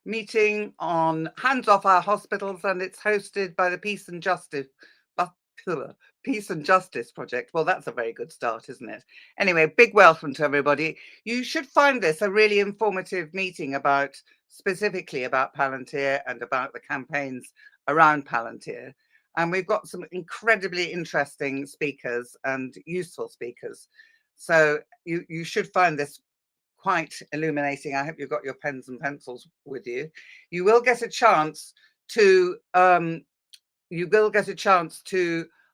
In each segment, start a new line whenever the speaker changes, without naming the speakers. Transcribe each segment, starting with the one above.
meeting on Hands Off Our Hospitals, and it's hosted by the Peace and Justice Project. Well, that's a very good start, isn't it? Anyway, big welcome to everybody. You should find this a really informative meeting specifically about Palantir and about the campaigns around Palantir. And we've got some incredibly interesting speakers and useful speakers. So you should find this quite illuminating. I hope you've got your pens and pencils with you. You will get a chance to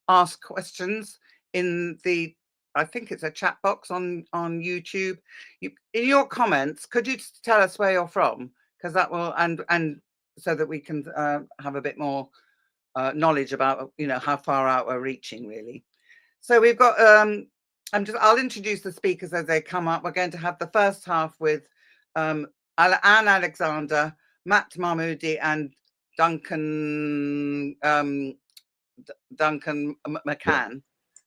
ask questions in the, I think it's a chat box on YouTube. In your comments, could you tell us where you're from? Because that will, and so that we can have a bit more knowledge about, how far out we're reaching, really. So we've got I'll introduce the speakers as they come up. We're going to have the first half with Anne Alexander, Matt Mahmoudi, and Duncan McCann,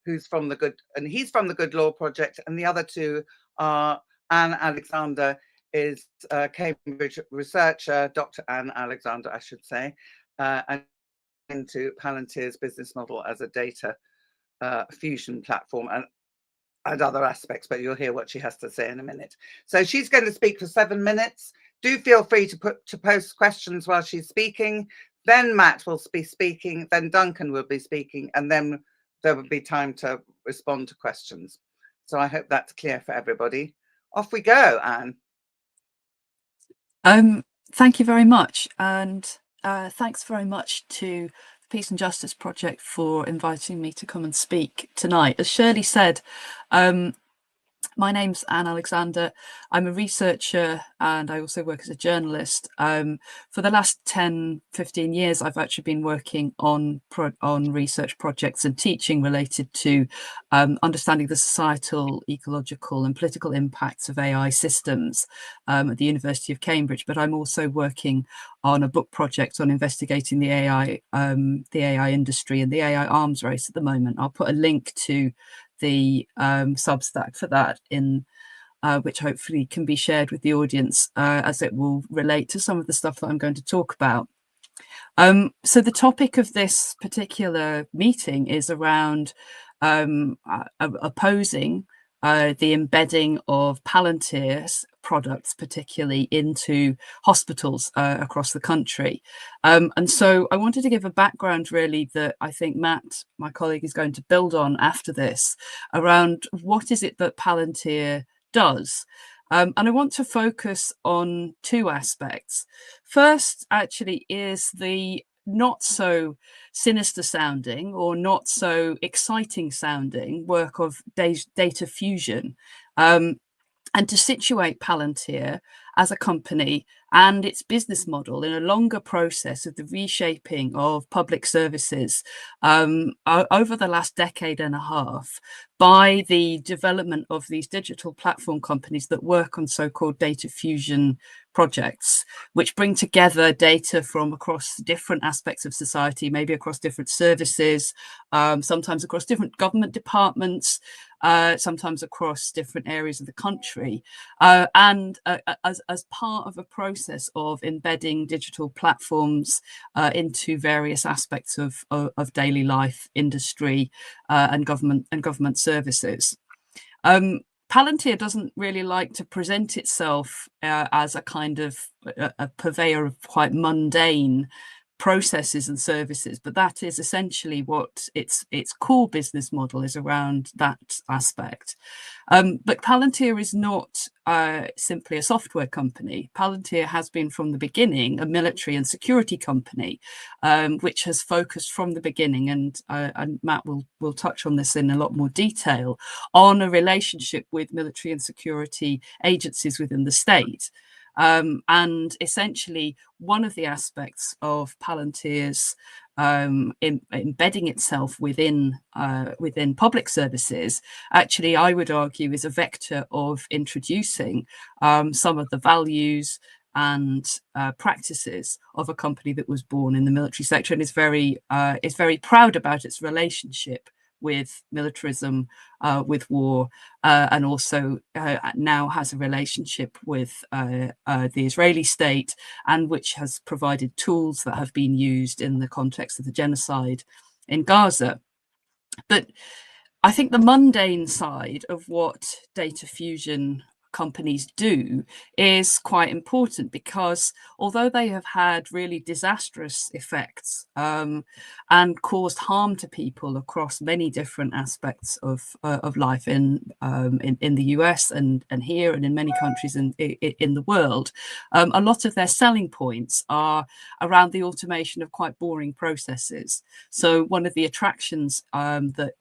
who's from the Good Law Project, and the other two are Anne Alexander is a Cambridge researcher, Dr. Anne Alexander, I should say, and into Palantir's business model as a data fusion platform and other aspects, but you'll hear what she has to say in a minute. So she's going to speak for 7 minutes. Do feel free to post questions while she's speaking. Then Matt will be speaking, then Duncan will be speaking, and then there will be time to respond to questions. So I hope that's clear for everybody. Off we go, Anne.
Thank you very much, and thanks very much to the Peace and Justice Project for inviting me to come and speak tonight. As Shirley said, my name's Anne Alexander. I'm a researcher and I also work as a journalist. For the last 10-15 years, I've actually been working on research projects and teaching related to understanding the societal, ecological and political impacts of AI systems at the University of Cambridge. But I'm also working on a book project on investigating the AI industry and the AI arms race at the moment. I'll put a link to the Substack for that in which hopefully can be shared with the audience as it will relate to some of the stuff that I'm going to talk about. So the topic of this particular meeting is around opposing the embedding of Palantir's products, particularly into hospitals across the country. And so I wanted to give a background really that I think Matt, my colleague, is going to build on after this around what is it that Palantir does. And I want to focus on two aspects. First, actually, is the not so sinister sounding or not so exciting sounding work of data fusion, and to situate Palantir as a company and its business model in a longer process of the reshaping of public services over the last decade and a half by the development of these digital platform companies that work on so-called data fusion projects, which bring together data from across different aspects of society, maybe across different services, sometimes across different government departments, sometimes across different areas of the country, and as part of a process of embedding digital platforms into various aspects of daily life, industry, and government services. Palantir doesn't really like to present itself as a kind of a purveyor of quite mundane processes and services, but that is essentially what its core business model is around, that aspect. But Palantir is not simply a software company. Palantir has been from the beginning a military and security company, which has focused from the beginning, and Matt will touch on this in a lot more detail, on a relationship with military and security agencies within the state. And essentially, one of the aspects of Palantir's embedding itself within public services, actually, I would argue, is a vector of introducing some of the values and practices of a company that was born in the military sector and is very proud about its relationship with militarism, with war, and also now has a relationship with the Israeli state, and which has provided tools that have been used in the context of the genocide in Gaza. But I think the mundane side of what data fusion companies do is quite important, because although they have had really disastrous effects and caused harm to people across many different aspects of life in the US and here and in many countries in the world, a lot of their selling points are around the automation of quite boring processes. So one of the attractions that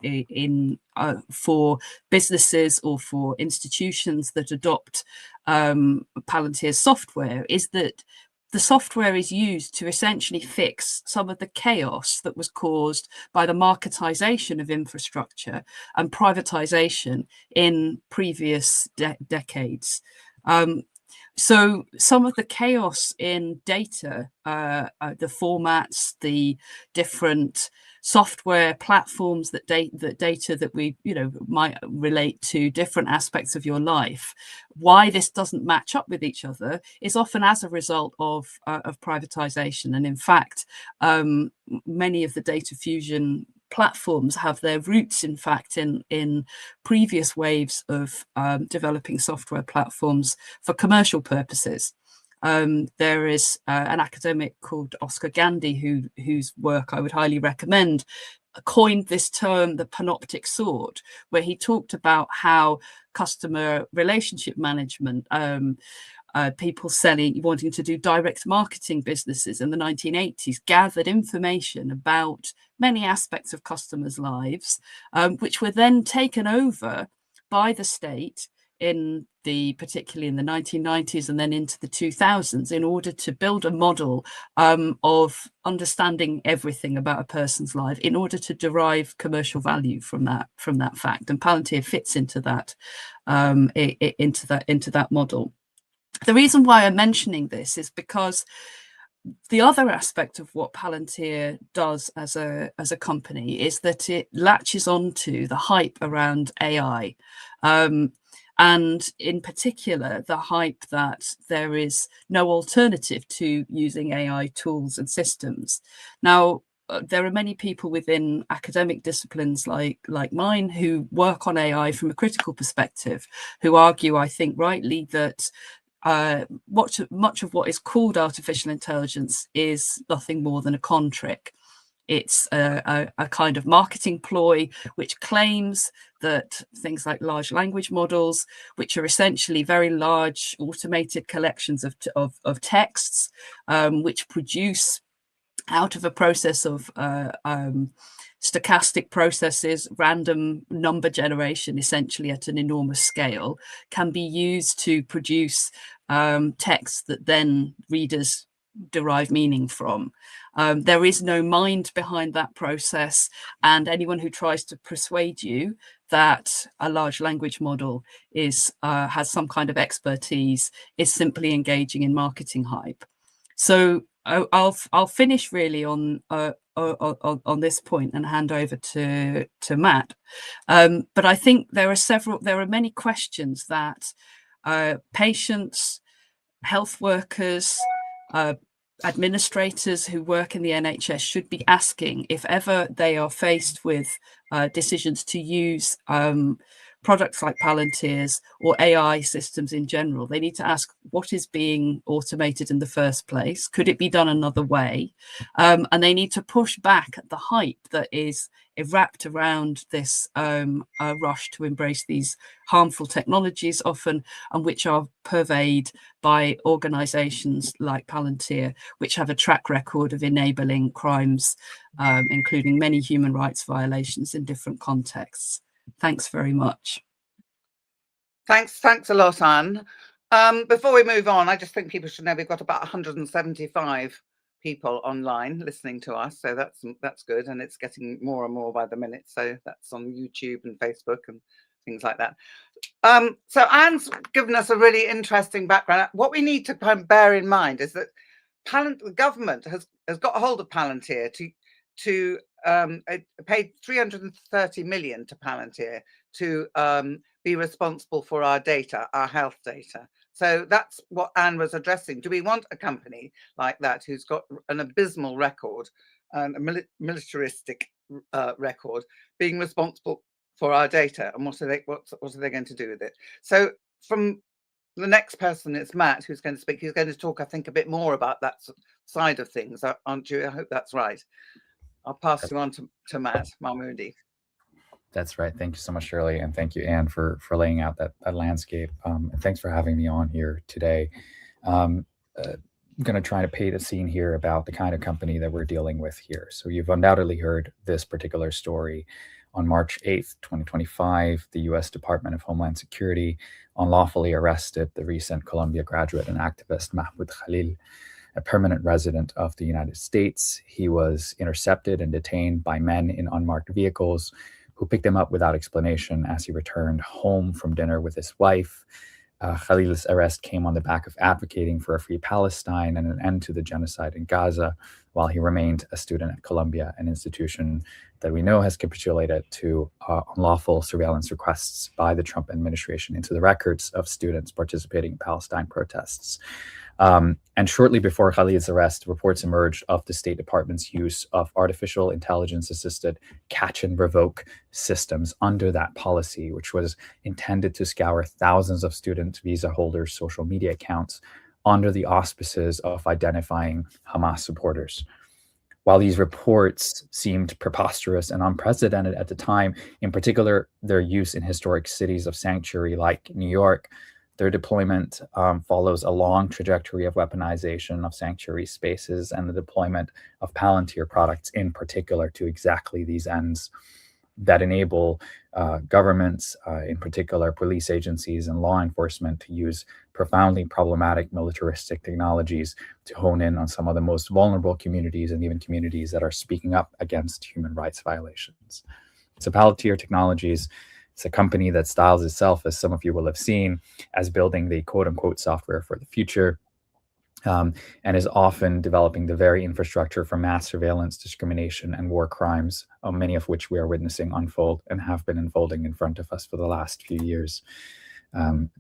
for businesses or for institutions that adopt Palantir's software is that the software is used to essentially fix some of the chaos that was caused by the marketisation of infrastructure and privatisation in previous decades. So some of the chaos in data, the formats, the different software platforms that data that we might relate to different aspects of your life, why this doesn't match up with each other is often as a result of privatization. And in fact, many of the data fusion platforms have their roots, in fact, in previous waves of developing software platforms for commercial purposes. There is an academic called Oscar Gandhi, whose work I would highly recommend, coined this term, the panoptic sword, where he talked about how customer relationship management, people wanting to do direct marketing businesses in the 1980s, gathered information about many aspects of customers' lives, which were then taken over by the state particularly in the 1990s and then into the 2000s, in order to build a model of understanding everything about a person's life in order to derive commercial value from that fact. And Palantir fits into that model. The reason why I'm mentioning this is because the other aspect of what Palantir does as a company is that it latches onto the hype around AI. And in particular, the hype that there is no alternative to using AI tools and systems. Now, there are many people within academic disciplines like mine who work on AI from a critical perspective, who argue, I think rightly, that much of what is called artificial intelligence is nothing more than a con trick. It's a kind of marketing ploy which claims that things like large language models, which are essentially very large automated collections of texts, which produce out of a process of stochastic processes, random number generation, essentially at an enormous scale, can be used to produce text that then readers derive meaning from. There is no mind behind that process, and anyone who tries to persuade you that a large language model has some kind of expertise is simply engaging in marketing hype. So I'll finish really on this point and hand over to Matt. But I think there are many questions that patients, health workers, administrators who work in the NHS should be asking if ever they are faced with decisions to use products like Palantir's or AI systems in general. They need to ask, what is being automated in the first place? Could it be done another way? And they need to push back at the hype that is wrapped around this rush to embrace these harmful technologies often, and which are purveyed by organizations like Palantir, which have a track record of enabling crimes, including many human rights violations in different contexts. Thanks very much.
Thanks a lot, Anne. Before we move on, I just think people should know we've got about 175 people online listening to us, so that's good, and it's getting more and more by the minute. So that's on YouTube and Facebook and things like that. So Anne's given us a really interesting background. What we need to bear in mind is that the government has got a hold of Palantir to it paid 330 million to Palantir to be responsible for our data, our health data. So that's what Anne was addressing. Do we want a company like that who's got an abysmal record and a militaristic record being responsible for our data? And what are they going to do with it? So from the next person, it's Matt who's going to speak. He's going to talk, I think, a bit more about that side of things, aren't you? I hope that's right. I'll pass you on to Matt Mahmoudi.
That's right. Thank you so much, Shirley, and thank you, Anne, for laying out that landscape. And thanks for having me on here today. I'm going to try to paint a scene here about the kind of company that we're dealing with here. So you've undoubtedly heard this particular story. On March 8th, 2025, the U.S. Department of Homeland Security unlawfully arrested the recent Columbia graduate and activist Mahmoud Khalil, a permanent resident of the United States. He was intercepted and detained by men in unmarked vehicles who picked him up without explanation as he returned home from dinner with his wife. Khalil's arrest came on the back of advocating for a free Palestine and an end to the genocide in Gaza, while he remained a student at Columbia, an institution that we know has capitulated to unlawful surveillance requests by the Trump administration into the records of students participating in Palestine protests. And shortly before Khalid's arrest, reports emerged of the State Department's use of artificial intelligence-assisted catch and revoke systems under that policy, which was intended to scour thousands of student visa holders' social media accounts under the auspices of identifying Hamas supporters. While these reports seemed preposterous and unprecedented at the time, in particular, their use in historic cities of sanctuary like New York, their deployment follows a long trajectory of weaponization of sanctuary spaces and the deployment of Palantir products in particular to exactly these ends that enable governments, in particular police agencies and law enforcement, to use profoundly problematic militaristic technologies to hone in on some of the most vulnerable communities and even communities that are speaking up against human rights violations. So Palantir Technologies, it's a company that styles itself, as some of you will have seen, as building the quote-unquote software for the future, and is often developing the very infrastructure for mass surveillance, discrimination, and war crimes, many of which we are witnessing unfold and have been unfolding in front of us for the last few years.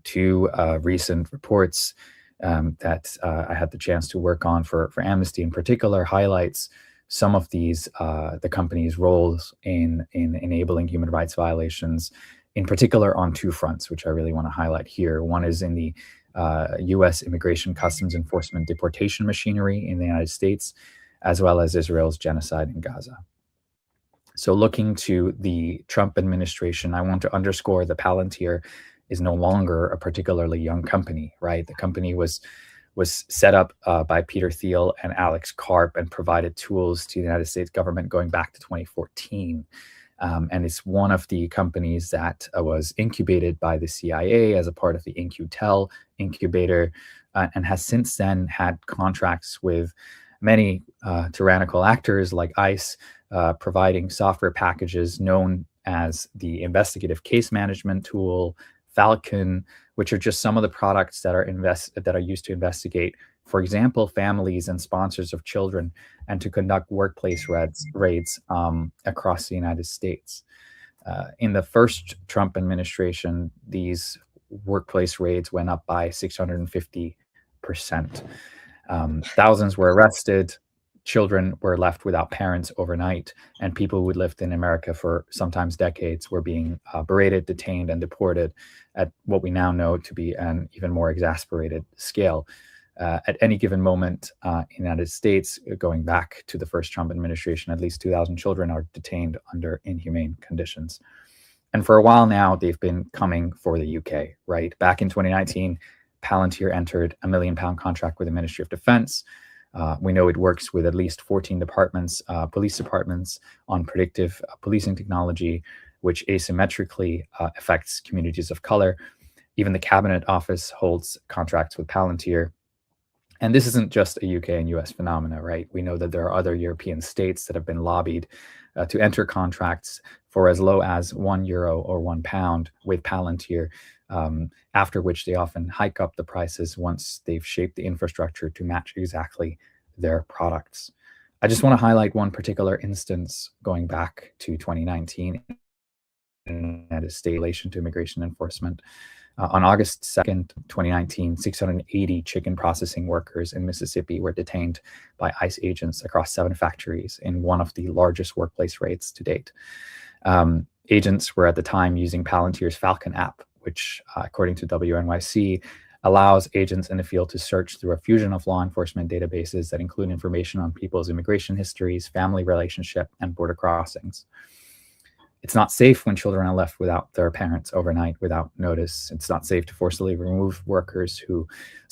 Two recent reports that I had the chance to work on for Amnesty in particular highlights some of these, the company's roles in enabling human rights violations, in particular on two fronts, which I really want to highlight here. One is in the U.S. immigration, customs enforcement, deportation machinery in the United States, as well as Israel's genocide in Gaza. So looking to the Trump administration, I want to underscore that Palantir is no longer a particularly young company, right? The company was set up by Peter Thiel and Alex Karp and provided tools to the United States government going back to 2014. And it's one of the companies that was incubated by the CIA as a part of the InQtel incubator, and has since then had contracts with many tyrannical actors like ICE, providing software packages known as the investigative case management tool, Falcon, which are just some of the products that are used to investigate, for example, families and sponsors of children, and to conduct workplace raids across the United States. In the first Trump administration, these workplace raids went up by 650%. Thousands were arrested. Children were left without parents overnight, and people who lived in America for sometimes decades were being berated, detained, and deported at what we now know to be an even more exasperated scale. At any given moment in the United States, going back to the first Trump administration, at least 2,000 children are detained under inhumane conditions. And for a while now, they've been coming for the UK, right? Back in 2019, Palantir entered a £1 million contract with the Ministry of Defense. We know it works with at least 14 departments, police departments, on predictive policing technology, which asymmetrically affects communities of color. Even the Cabinet Office holds contracts with Palantir. And this isn't just a UK and US phenomena, right? We know that there are other European states that have been lobbied to enter contracts for as low as €1 or £1 with Palantir, after which they often hike up the prices once they've shaped the infrastructure to match exactly their products. I just want to highlight one particular instance going back to 2019 in the United States in relation to immigration enforcement. On August 2nd, 2019, 680 chicken processing workers in Mississippi were detained by ICE agents across 7 factories in one of the largest workplace raids to date. Agents were at the time using Palantir's Falcon app, which, according to WNYC, allows agents in the field to search through a fusion of law enforcement databases that include information on people's immigration histories, family relationship, and border crossings. It's not safe when children are left without their parents overnight without notice. It's not safe to forcibly remove workers who,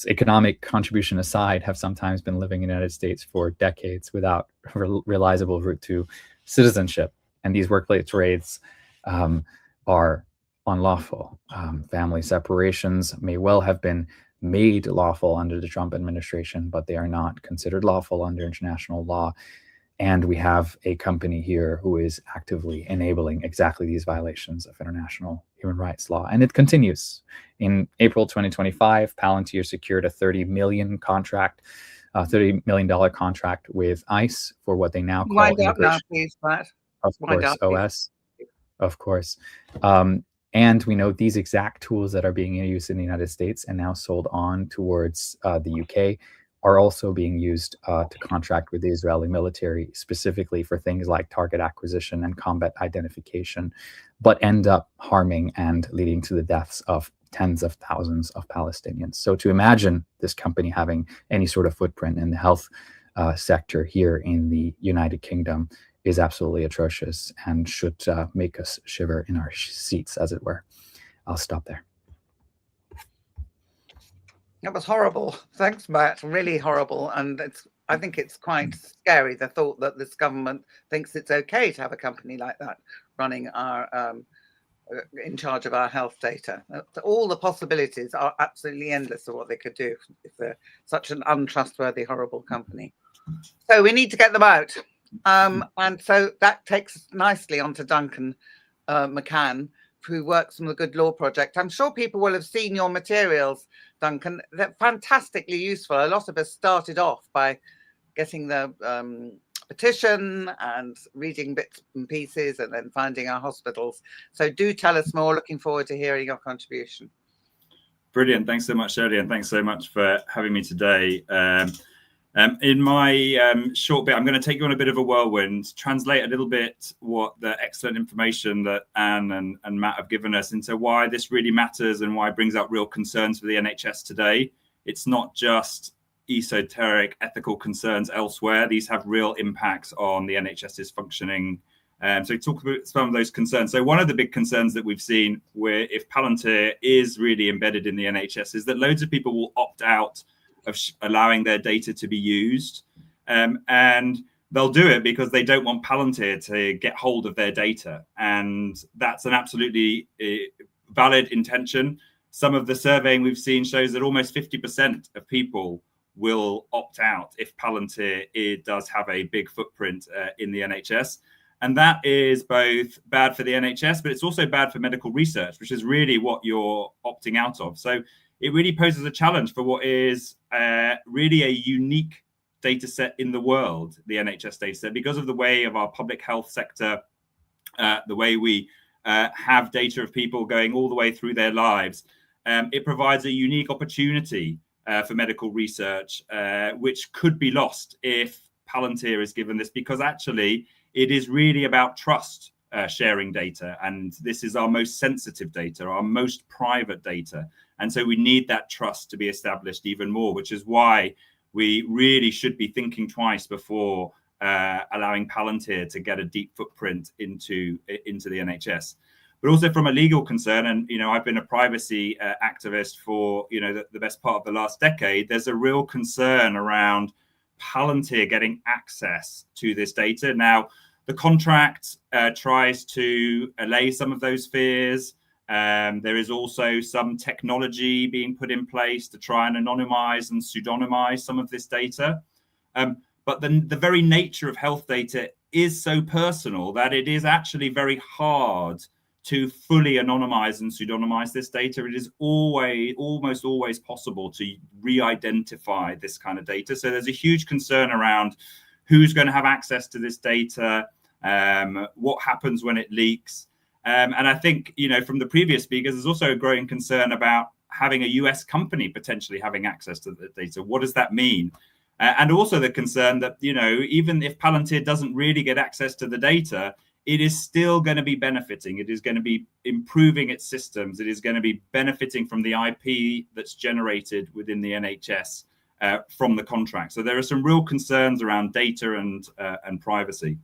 economic contribution aside, have sometimes been living in the United States for decades without a realizable route to citizenship. And these workplace raids are unlawful. Family separations may well have been made lawful under the Trump administration, but they are not considered lawful under international law. And we have a company here who is actively enabling exactly these violations of international human rights law. And it continues. In April 2025, Palantir secured a $30 million contract with ICE for what they now call
Wind up now, please, Matt.
Of course, OS. Of course. And we know these exact tools that are being used in the United States and now sold on towards the UK are also being used to contract with the Israeli military, specifically for things like target acquisition and combat identification, but end up harming and leading to the deaths of tens of thousands of Palestinians. So to imagine this company having any sort of footprint in the health sector here in the United Kingdom is absolutely atrocious and should make us shiver in our seats, as it were. I'll stop there.
That was horrible. Thanks, Matt. Really horrible. And I think it's quite scary, the thought that this government thinks it's okay to have a company like that running our in charge of our health data. All the possibilities are absolutely endless of what they could do if they're such an untrustworthy, horrible company. So we need to get them out. And so that takes us nicely onto Duncan McCann, who works from the Good Law Project. I'm sure people will have seen your materials, Duncan. They're fantastically useful. A lot of us started off by getting the petition and reading bits and pieces and then finding our hospitals. So do tell us more. Looking forward to hearing your contribution.
Brilliant. Thanks so much, Shirley, and thanks so much for having me today. In my short bit, I'm going to take you on a bit of a whirlwind, translate a little bit what the excellent information that Anne and Matt have given us into why this really matters and why it brings up real concerns for the NHS today. It's not just esoteric ethical concerns elsewhere. These have real impacts on the NHS's functioning. So talk about some of those concerns. So one of the big concerns that we've seen where if Palantir is really embedded in the NHS is that loads of people will opt out of allowing their data to be used. And they'll do it because they don't want Palantir to get hold of their data. And that's an absolutely valid intention. Some of the surveying we've seen shows that almost 50% of people will opt out if Palantir does have a big footprint in the NHS. And that is both bad for the NHS, but it's also bad for medical research, which is really what you're opting out of. So it really poses a challenge for what is really a unique data set in the world, the NHS data set, because of the way of our public health sector, the way we have data of people going all the way through their lives. It provides a unique opportunity for medical research, which could be lost if Palantir is given this, because actually it is really about trust sharing data. And this is our most sensitive data, our most private data. And so we need that trust to be established even more, which is why we really should be thinking twice before allowing Palantir to get a deep footprint into the NHS. But also from a legal concern, and I've been a privacy activist for the best part of the last decade. There's a real concern around Palantir getting access to this data. Now, the contract tries to allay some of those fears. There is also some technology being put in place to try and anonymize and pseudonymize some of this data. But then the very nature of health data is so personal that it is actually very hard to fully anonymize and pseudonymize this data. It is almost always possible to re-identify this kind of data. So there's a huge concern around who's going to have access to this data, what happens when it leaks. And I think, you know, from the previous speakers, there's also a growing concern about having a US company potentially having access to the data. What does that mean? And also the concern that, you know, even if Palantir doesn't really get access to the data, it is still going to be benefiting. It is going to be improving its systems. It is going to be benefiting from the IP that's generated within the NHS from the contract. So there are some real concerns around data and privacy.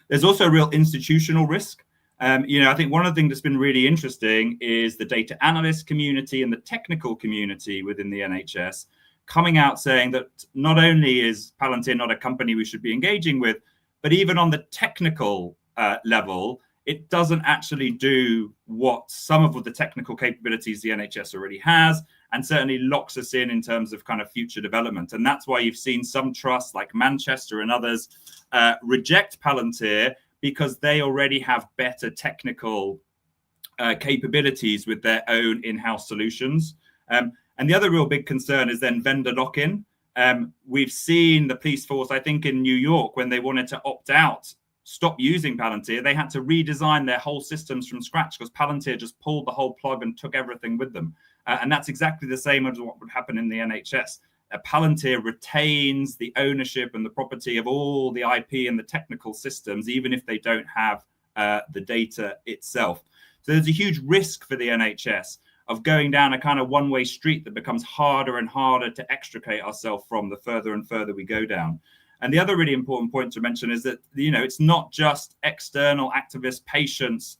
There's also a real institutional risk. You know, I think one of the things that's been really interesting is the data analyst community and the technical community within the NHS coming out saying that not only is Palantir not a company we should be engaging with, but even on the technical level, it doesn't actually do what some of the technical capabilities the NHS already has, and certainly locks us in terms of kind of future development. And that's why you've seen some trusts like Manchester and others reject Palantir, because they already have better technical capabilities with their own in-house solutions. And the other real big concern is then vendor lock-in. We've seen the police force, I think in New York, when they wanted to opt out, stop using Palantir, they had to redesign their whole systems from scratch because Palantir just pulled the whole plug and took everything with them. And that's exactly the same as what would happen in the NHS. Palantir retains the ownership and the property of all the IP and the technical systems, even if they don't have the data itself. So there's a huge risk for the NHS of going down a kind of one-way street that becomes harder and harder to extricate ourselves from the further and further we go down. And the other really important point to mention is that, you know, it's not just external activists, patients.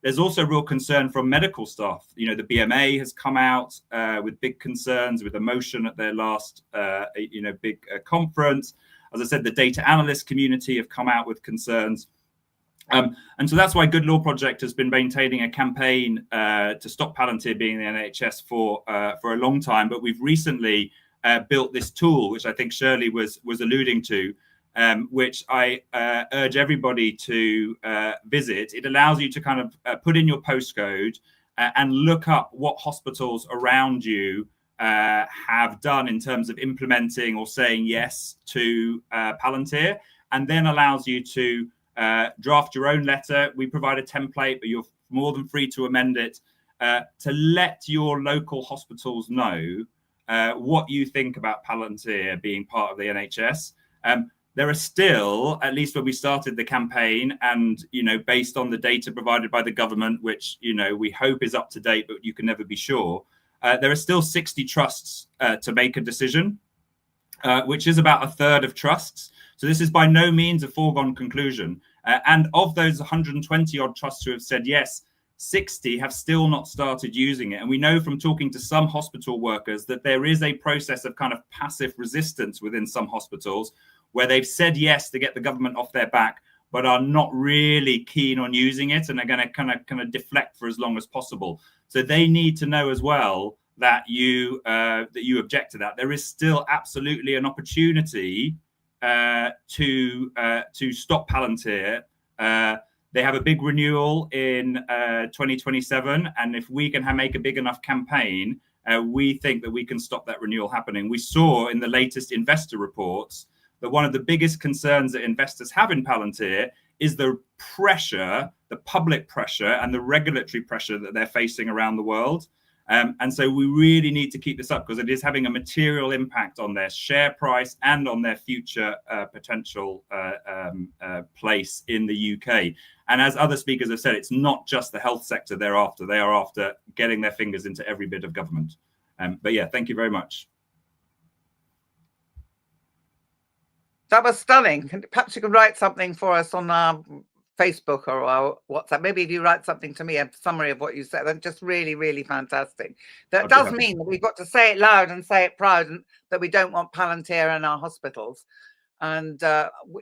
There's also real concern from medical staff. You know, the BMA has come out with big concerns, with a motion at their last, big conference. As I said, the data analyst community have come out with concerns. And so that's why Good Law Project has been maintaining a campaign to stop Palantir being in the NHS for a long time. But we've recently built this tool, which I think Shirley was alluding to, which I urge everybody to visit. It allows you to kind of put in your postcode and look up what hospitals around you have done in terms of implementing or saying yes to Palantir, and then allows you to draft your own letter. We provide a template, but you're more than free to amend it to let your local hospitals know what you think about Palantir being part of the NHS. There are still, at least when we started the campaign, and, you know, based on the data provided by the government, which, you know, we hope is up to date, but you can never be sure, there are still 60 trusts to make a decision, which is about a third of trusts. So this is by no means a foregone conclusion. And of those 120 odd trusts who have said yes, 60 have still not started using it. And we know from talking to some hospital workers that there is a process of kind of passive resistance within some hospitals where they've said yes to get the government off their back, but are not really keen on using it and are going to kind of deflect for as long as possible. So they need to know as well that you object to that. There is still absolutely an opportunity to stop Palantir. They have a big renewal in 2027, and if we can make a big enough campaign, we think that we can stop that renewal happening. We saw in the latest investor reports that one of the biggest concerns that investors have in Palantir is the pressure, the public pressure and the regulatory pressure that they're facing around the world. And so we really need to keep this up because it is having a material impact on their share price and on their future potential place in the UK. And as other speakers have said, it's not just the health sector they're after. They are after getting their fingers into every bit of government. But yeah, thank you very much.
That was stunning. Perhaps you could write something for us on our Facebook or our WhatsApp. Maybe if you write something to me, a summary of what you said, that's just really, really fantastic. That does mean that we've got to say it loud and say it proud, and that we don't want Palantir in our hospitals. And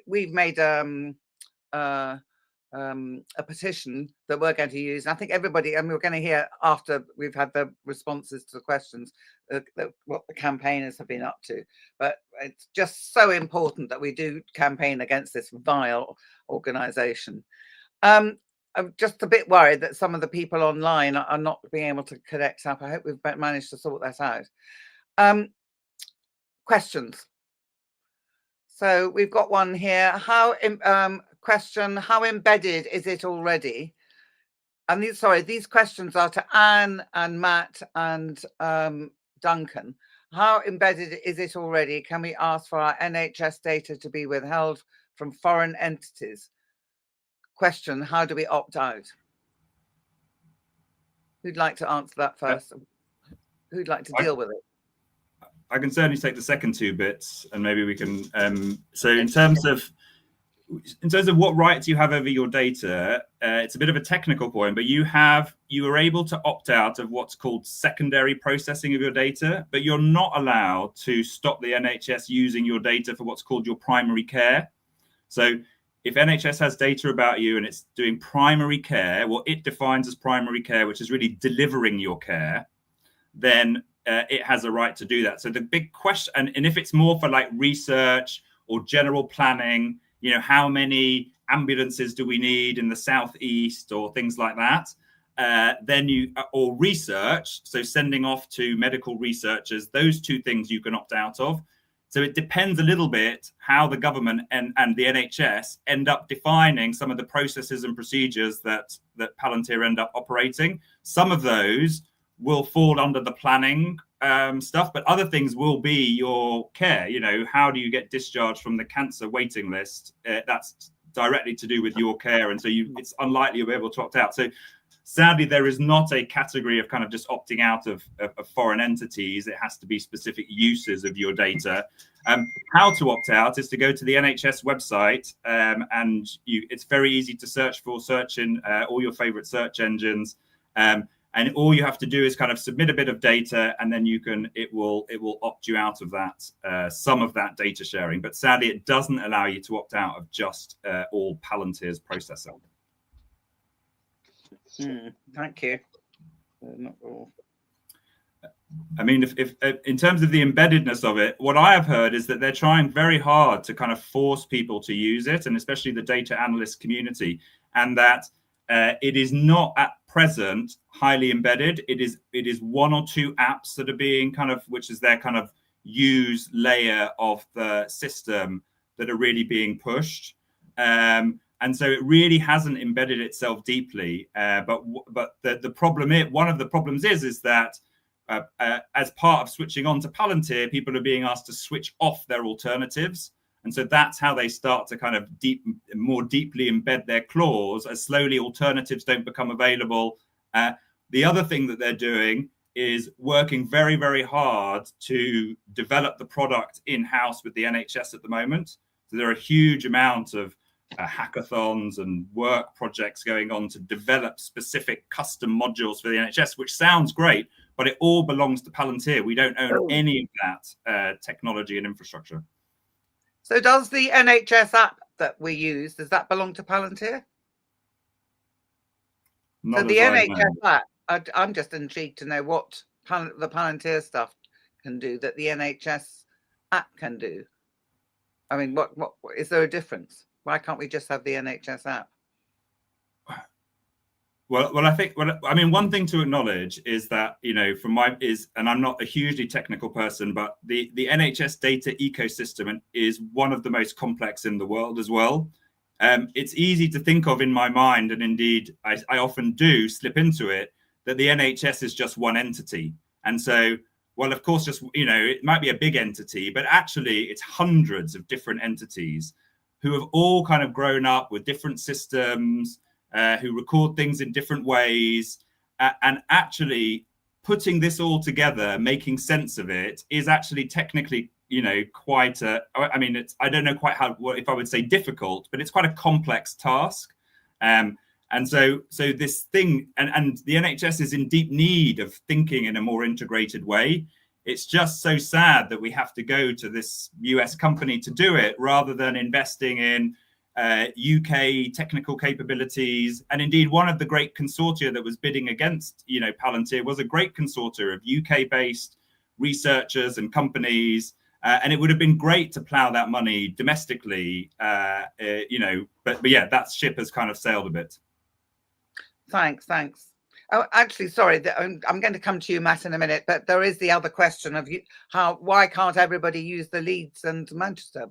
we've made a petition that we're going to use. And I think everybody, and we're going to hear after we've had the responses to the questions what the campaigners have been up to. But it's just so important that we do campaign against this vile organisation. I'm just a bit worried that some of the people online are not being able to connect up. I hope we've managed to sort that out. Questions. So we've got one here. Question: how embedded is it already? And these questions are to Anne and Matt and Duncan. How embedded is it already? Can we ask for our NHS data to be withheld from foreign entities? Question: how do we opt out? Who'd like to answer that first? Who'd like to deal with it?
I can certainly take the second two bits, and maybe we can. So in terms of what rights you have over your data, it's a bit of a technical point, but you are able to opt out of what's called secondary processing of your data, but you're not allowed to stop the NHS using your data for what's called your primary care. So if NHS has data about you and it's doing primary care, what it defines as primary care, which is really delivering your care, then it has a right to do that. So the big question, and if it's more for like research or general planning, how many ambulances do we need in the southeast or things like that, or research, so sending off to medical researchers, those two things you can opt out of. So it depends a little bit how the government and the NHS end up defining some of the processes and procedures that Palantir end up operating. Some of those will fall under the planning stuff, but other things will be your care. How do you get discharged from the cancer waiting list? That's directly to do with your care, and so it's unlikely you'll be able to opt out. So sadly, there is not a category of kind of just opting out of foreign entities. It has to be specific uses of your data. How to opt out is to go to the NHS website, and it's very easy to search in all your favorite search engines. And all you have to do is kind of submit a bit of data, and then it will opt you out of that, some of that data sharing. But sadly, it doesn't allow you to opt out of just all Palantir's processing.
Thank you. Not all.
I mean, if in terms of the embeddedness of it, what I have heard is that they're trying very hard to kind of force people to use it, and especially the data analyst community, and that it is not at present highly embedded. It is one or two apps that are being which is their kind of use layer of the system that are really being pushed. And so it really hasn't embedded itself deeply. But the problem is, one of the problems is that as part of switching on to Palantir, people are being asked to switch off their alternatives. And so that's how they start to kind of more deeply embed their clause, as slowly alternatives don't become available. The other thing that they're doing is working very, very hard to develop the product in-house with the NHS at the moment. So there are a huge amount of hackathons and work projects going on to develop specific custom modules for the NHS, which sounds great, but it all belongs to Palantir. We don't own any of that technology and infrastructure.
So does the NHS app that we use, does that belong to Palantir? So the NHS app, I'm just intrigued to know what the Palantir stuff can do that the NHS app can do. I mean, what is there a difference? Why can't we just have the NHS app?
Well, I mean, one thing to acknowledge is that, and I'm not a hugely technical person, but the NHS data ecosystem is one of the most complex in the world as well. It's easy to think of in my mind, and indeed I often do slip into it, that the NHS is just one entity. And so, well, of course, just, it might be a big entity, but actually it's hundreds of different entities who have all kind of grown up with different systems, who record things in different ways, and actually putting this all together, making sense of it, is actually technically, quite I don't know quite if I would say difficult, but it's quite a complex task. And so this thing, and the NHS is in deep need of thinking in a more integrated way. It's just so sad that we have to go to this US company to do it, rather than investing in UK technical capabilities. And indeed, one of the great consortia that was bidding against, Palantir was a great consortia of UK-based researchers and companies. And it would have been great to plow that money domestically, but yeah, that ship has kind of sailed a bit.
Thanks. Oh, actually, sorry, I'm going to come to you, Matt, in a minute, but there is the other question of why can't everybody use the Leeds and Manchester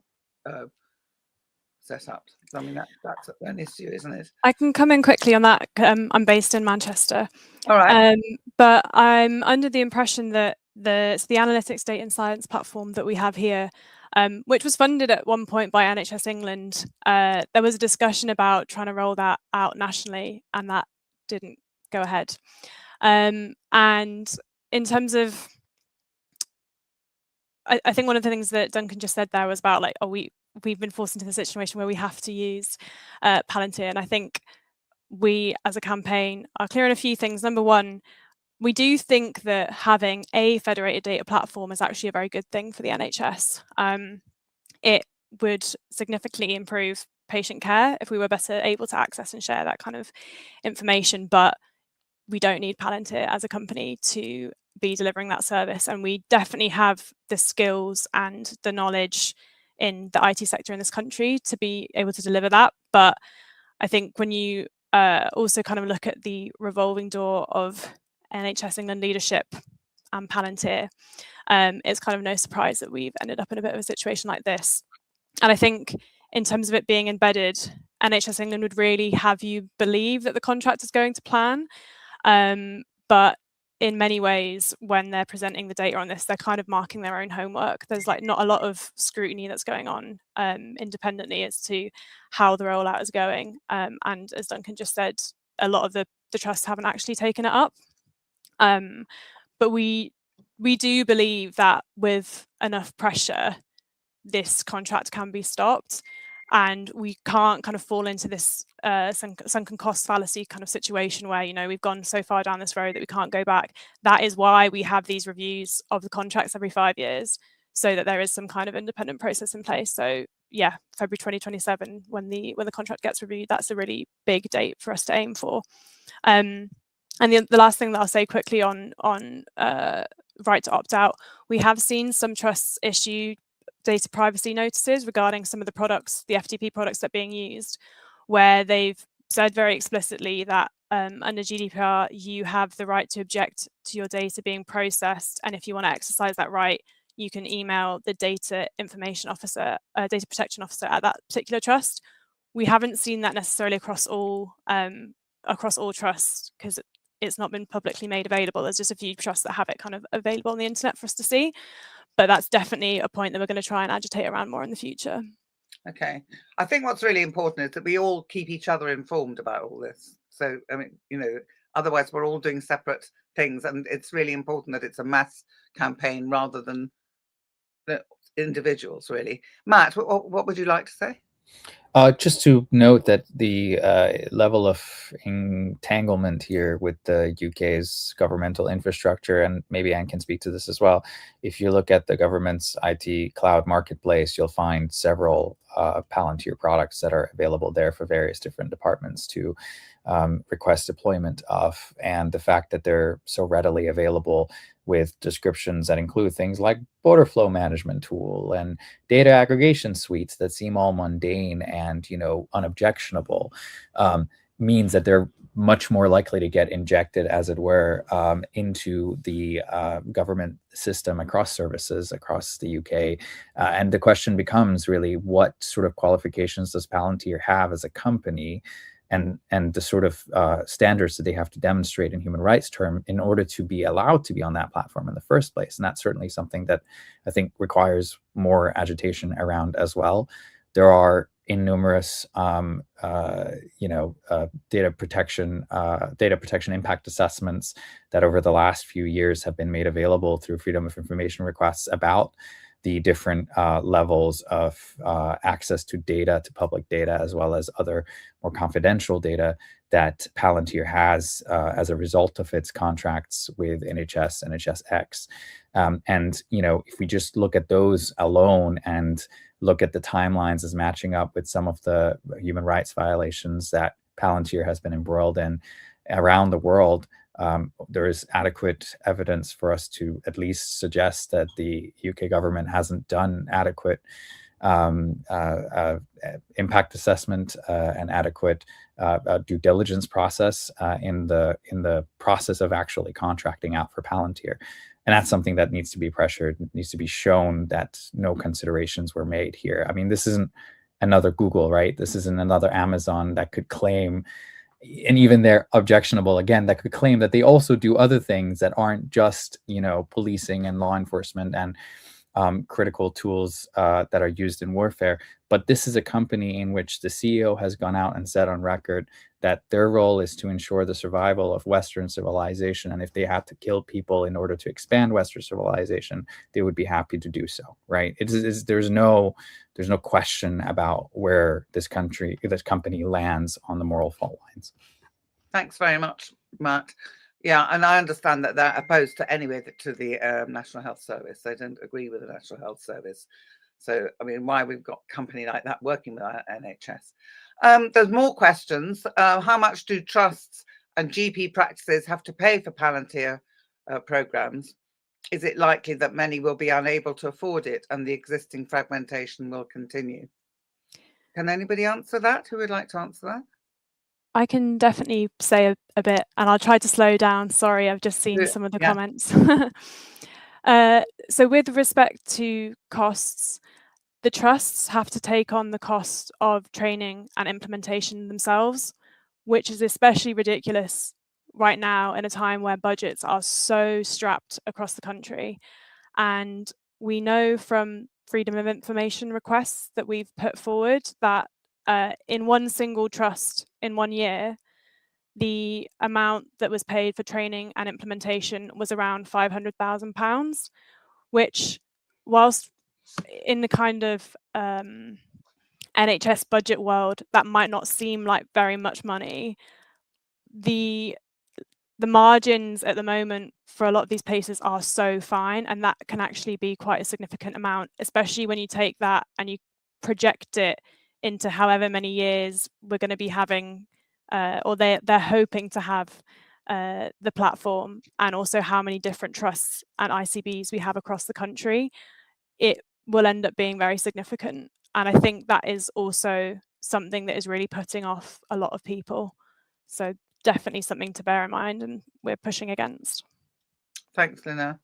set up. I mean, that's an issue, isn't it?
I can come in quickly on that. I'm based in Manchester.
All right.
But I'm under the impression that the analytics, data and science platform that we have here, which was funded at one point by NHS England, there was a discussion about trying to roll that out nationally, and that didn't go ahead. And in terms of, I think one of the things that Duncan just said there was about like, we've been forced into the situation where we have to use Palantir, and I think we as a campaign are clear on a few things. Number one, we do think that having a federated data platform is actually a very good thing for the NHS. It would significantly improve patient care if we were better able to access and share that kind of information, but we don't need Palantir as a company to be delivering that service, and we definitely have the skills and the knowledge in the IT sector in this country to be able to deliver that. But I think when you also kind of look at the revolving door of NHS England leadership and Palantir, it's kind of no surprise that we've ended up in a bit of a situation like this. And I think in terms of it being embedded, NHS England would really have you believe that the contract is going to plan. But in many ways, when they're presenting the data on this, they're kind of marking their own homework. There's like not a lot of scrutiny that's going on independently as to how the rollout is going. And as Duncan just said, a lot of the trusts haven't actually taken it up. But we do believe that with enough pressure, this contract can be stopped, and we can't kind of fall into this sunken cost fallacy kind of situation where, you know, we've gone so far down this road that we can't go back. That is why we have these reviews of the contracts every 5 years, so that there is some kind of independent process in place. So yeah, February 2027, when the contract gets reviewed, that's a really big date for us to aim for. And the last thing that I'll say quickly on right to opt out, we have seen some trusts issue data privacy notices regarding some of the products, the FTP products that are being used, where they've said very explicitly that under GDPR, you have the right to object to your data being processed. And if you want to exercise that right, you can email the data protection officer at that particular trust. We haven't seen that necessarily across all trusts, because it's not been publicly made available. There's just a few trusts that have it kind of available on the internet for us to see. But that's definitely a point that we're going to try and agitate around more in the future.
Okay. I think what's really important is that we all keep each other informed about all this. So, I mean, you know, otherwise we're all doing separate things, and it's really important that it's a mass campaign rather than the individuals, really. Matt, what would you like to say?
Just to note that the level of entanglement here with the UK's governmental infrastructure, and maybe Anne can speak to this as well. If you look at the government's IT cloud marketplace, you'll find several Palantir products that are available there for various different departments to request deployment of. And the fact that they're so readily available with descriptions that include things like border flow management tool and data aggregation suites that seem all mundane and, you know, unobjectionable, means that they're much more likely to get injected, as it were, into the government system across services across the UK. And the question becomes really, what sort of qualifications does Palantir have as a company, and the sort of standards that they have to demonstrate in human rights term in order to be allowed to be on that platform in the first place. And that's certainly something that I think requires more agitation around as well. There are innumerous, data protection impact assessments that over the last few years have been made available through Freedom of Information requests about the different levels of access to data, to public data, as well as other more confidential data that Palantir has as a result of its contracts with NHS, NHSX. And, you know, if we just look at those alone and look at the timelines as matching up with some of the human rights violations that Palantir has been embroiled in around the world, there is adequate evidence for us to at least suggest that the UK government hasn't done adequate impact assessment and adequate due diligence process in the process of actually contracting out for Palantir. And that's something that needs to be pressured, needs to be shown that no considerations were made here. I mean, this isn't another Google, right? This isn't another Amazon that could claim, and even they're objectionable again, that could claim that they also do other things that aren't just, you know, policing and law enforcement and critical tools that are used in warfare. But this is a company in which the CEO has gone out and said on record that their role is to ensure the survival of Western civilization. And if they had to kill people in order to expand Western civilization, they would be happy to do so, right? There's no question about where this company lands on the moral fault lines.
Thanks very much, Matt. Yeah, and I understand that they're opposed to the National Health Service. They don't agree with the National Health Service. So, I mean, why we've got a company like that working with our NHS? There's more questions. How much do trusts and GP practices have to pay for Palantir programs? Is it likely that many will be unable to afford it and the existing fragmentation will continue? Can anybody answer that? Who would like to answer that?
I can definitely say a bit, and I'll try to slow down. Sorry, I've just seen some of the comments. So with respect to costs, the trusts have to take on the cost of training and implementation themselves, which is especially ridiculous right now in a time where budgets are so strapped across the country. And we know from freedom of information requests that we've put forward that in one single trust in 1 year, the amount that was paid for training and implementation was around £500,000, which, whilst in the kind of NHS budget world, that might not seem like very much money, the margins at the moment for a lot of these places are so fine, and that can actually be quite a significant amount, especially when you take that and you project it into however many years we're going to be having, or they're hoping to have the platform, and also how many different trusts and ICBs we have across the country. It will end up being very significant. And I think that is also something that is really putting off a lot of people. So definitely something to bear in mind, and we're pushing against.
Thanks, Lina.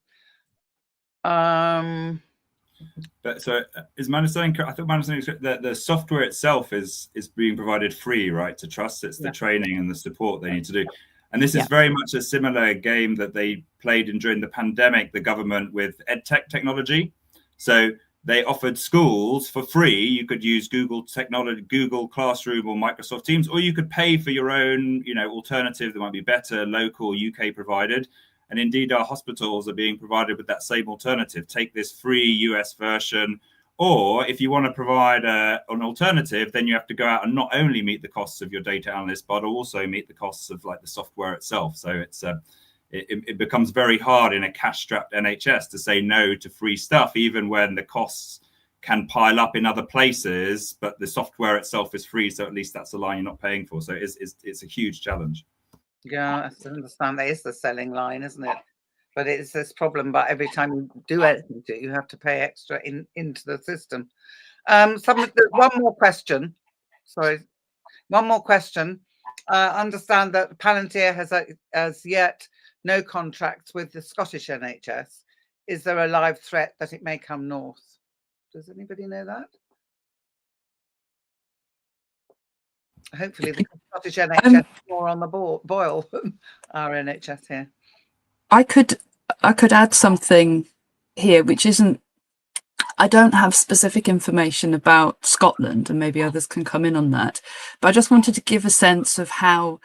But so is my understanding correct? I thought my understanding is that the software itself is being provided free, right, to trusts. It's the training and the support they need to do. And this is very much a similar game that they played during the pandemic, the government, with EdTech technology. So they offered schools for free. You could use Google technology, Google Classroom or Microsoft Teams, or you could pay for your own, alternative that might be better, local, UK provided. And indeed, our hospitals are being provided with that same alternative. Take this free US version, or if you want to provide an alternative, then you have to go out and not only meet the costs of your data analyst, but also meet the costs of the software itself. So it becomes very hard in a cash-strapped NHS to say no to free stuff, even when the costs can pile up in other places, but the software itself is free. So at least that's a line you're not paying for. So it's a huge challenge.
Yeah, I understand that is the selling line, isn't it? But it's this problem. But every time you do anything, you have to pay extra into the system. One more question. Sorry, one more question. Understand that Palantir has as yet no contracts with the Scottish NHS. Is there a live threat that it may come north? Does anybody know that? Hopefully the Scottish NHS is more on the boil than our NHS here.
I could add something here, which isn't, I don't have specific information about Scotland, and maybe others can come in on that, but I just wanted to give a sense of how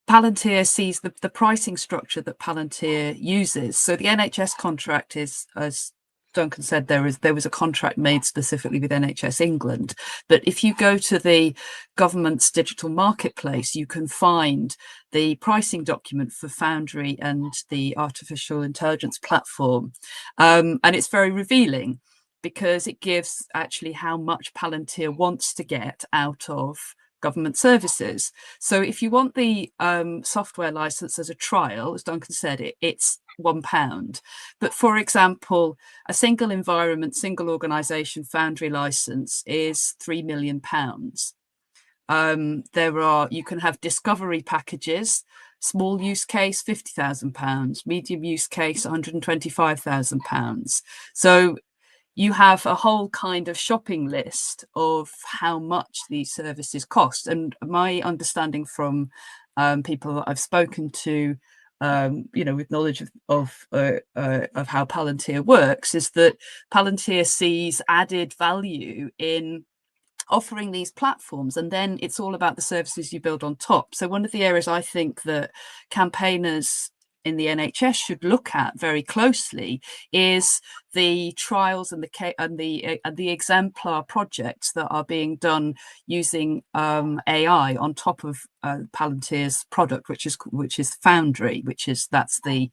Palantir sees the pricing structure that Palantir uses. So the NHS contract is, as Duncan said, there was a contract made specifically with NHS England. But if you go to the government's digital marketplace, you can find the pricing document for Foundry and the artificial intelligence platform. And it's very revealing, because it gives actually how much Palantir wants to get out of government services. So if you want the software license as a trial, as Duncan said, it's £1. But for example, a single environment, single organisation Foundry license is £3 million. You can have discovery packages. small use case, £50,000, medium use case, £125,000. So you have a whole kind of shopping list of how much these services cost. And my understanding from people that I've spoken to, with knowledge of how Palantir works, is that Palantir sees added value in offering these platforms, and then it's all about the services you build on top. So one of the areas I think that campaigners in the NHS should look at very closely is the trials and the exemplar projects that are being done using AI on top of Palantir's product, which is Foundry, that's the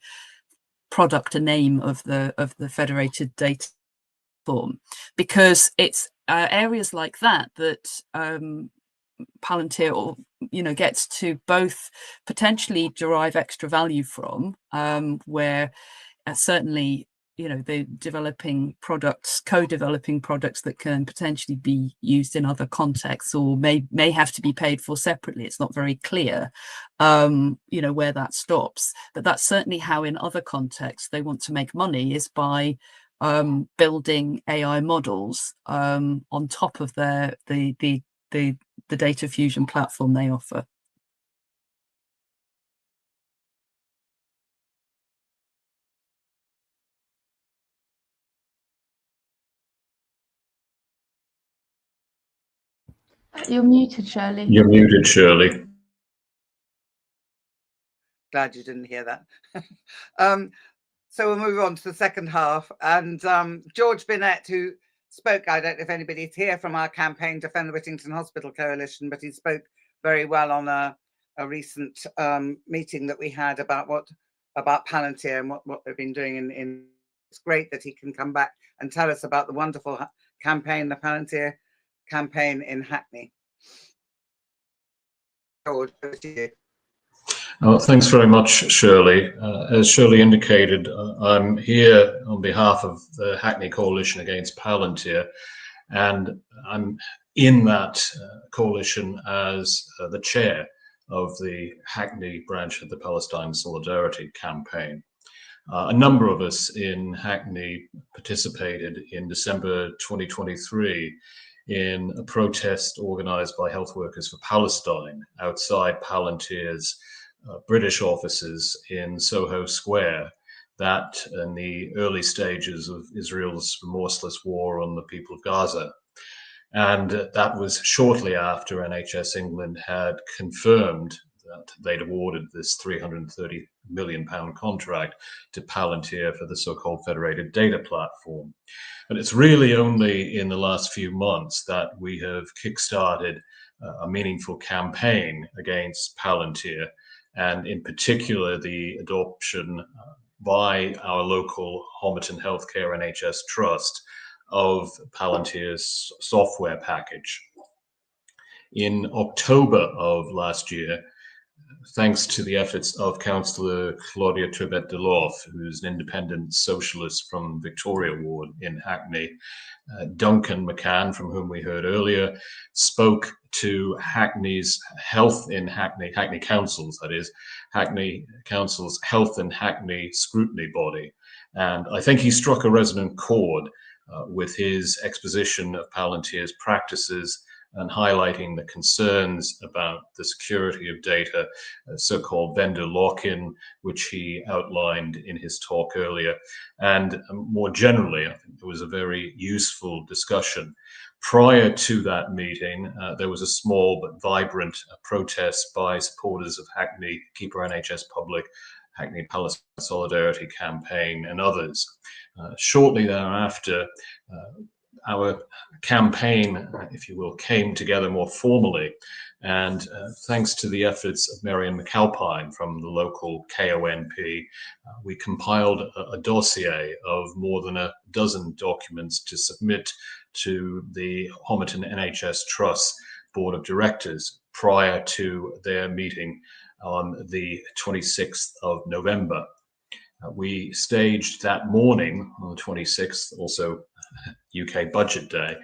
product and name of the federated data platform, because it's areas like that Palantir gets to both potentially derive extra value from, where certainly they're developing products, co-developing products that can potentially be used in other contexts, or may have to be paid for separately. It's not very clear where that stops, but that's certainly how in other contexts they want to make money, is by building AI models on top of the data fusion platform they offer.
You're muted, Shirley.
You're muted, Shirley.
Glad you didn't hear that. So we'll move on to the second half. And George Binette, who spoke, I don't know if anybody's here from our campaign Defend the Whittington Hospital Coalition, but he spoke very well on a recent meeting that we had about Palantir and what they've been doing. It's great that he can come back and tell us about the wonderful campaign, the Palantir campaign in Hackney. George, over to you.
Thanks very much, Shirley. As Shirley indicated, I'm here on behalf of the Hackney Coalition Against Palantir, and I'm in that coalition as the chair of the Hackney branch of the Palestine Solidarity Campaign. A number of us in Hackney participated in December 2023 in a protest organised by Health Workers for Palestine outside Palantir's British offices in Soho Square, that in the early stages of Israel's remorseless war on the people of Gaza. And that was shortly after NHS England had confirmed that they'd awarded this £330 million contract to Palantir for the so-called federated data platform. But it's really only in the last few months that we have kickstarted a meaningful campaign against Palantir, and in particular the adoption by our local Homerton Healthcare NHS Trust of Palantir's software package. In October of last year, thanks to the efforts of Councillor Claudia Tribet-Deloff, who's an independent socialist from Victoria Ward in Hackney, Duncan McCann, from whom we heard earlier, spoke to Hackney's Health in Hackney Councils, that is, Hackney Council's Health in Hackney scrutiny body. And I think he struck a resonant chord with his exposition of Palantir's practices and highlighting the concerns about the security of data, so-called vendor lock-in, which he outlined in his talk earlier. And more generally, I think it was a very useful discussion. Prior to that meeting, there was a small but vibrant protest by supporters of Hackney, Keep Our NHS Public, Hackney Palestine Solidarity Campaign, and others. Shortly thereafter, our campaign, if you will, came together more formally, and thanks to the efforts of Marion McAlpine from the local KONP, we compiled a dossier of more than a dozen documents to submit to the Homerton NHS Trust Board of Directors prior to their meeting on the 26th of November. We staged that morning on the 26th, also UK Budget Day,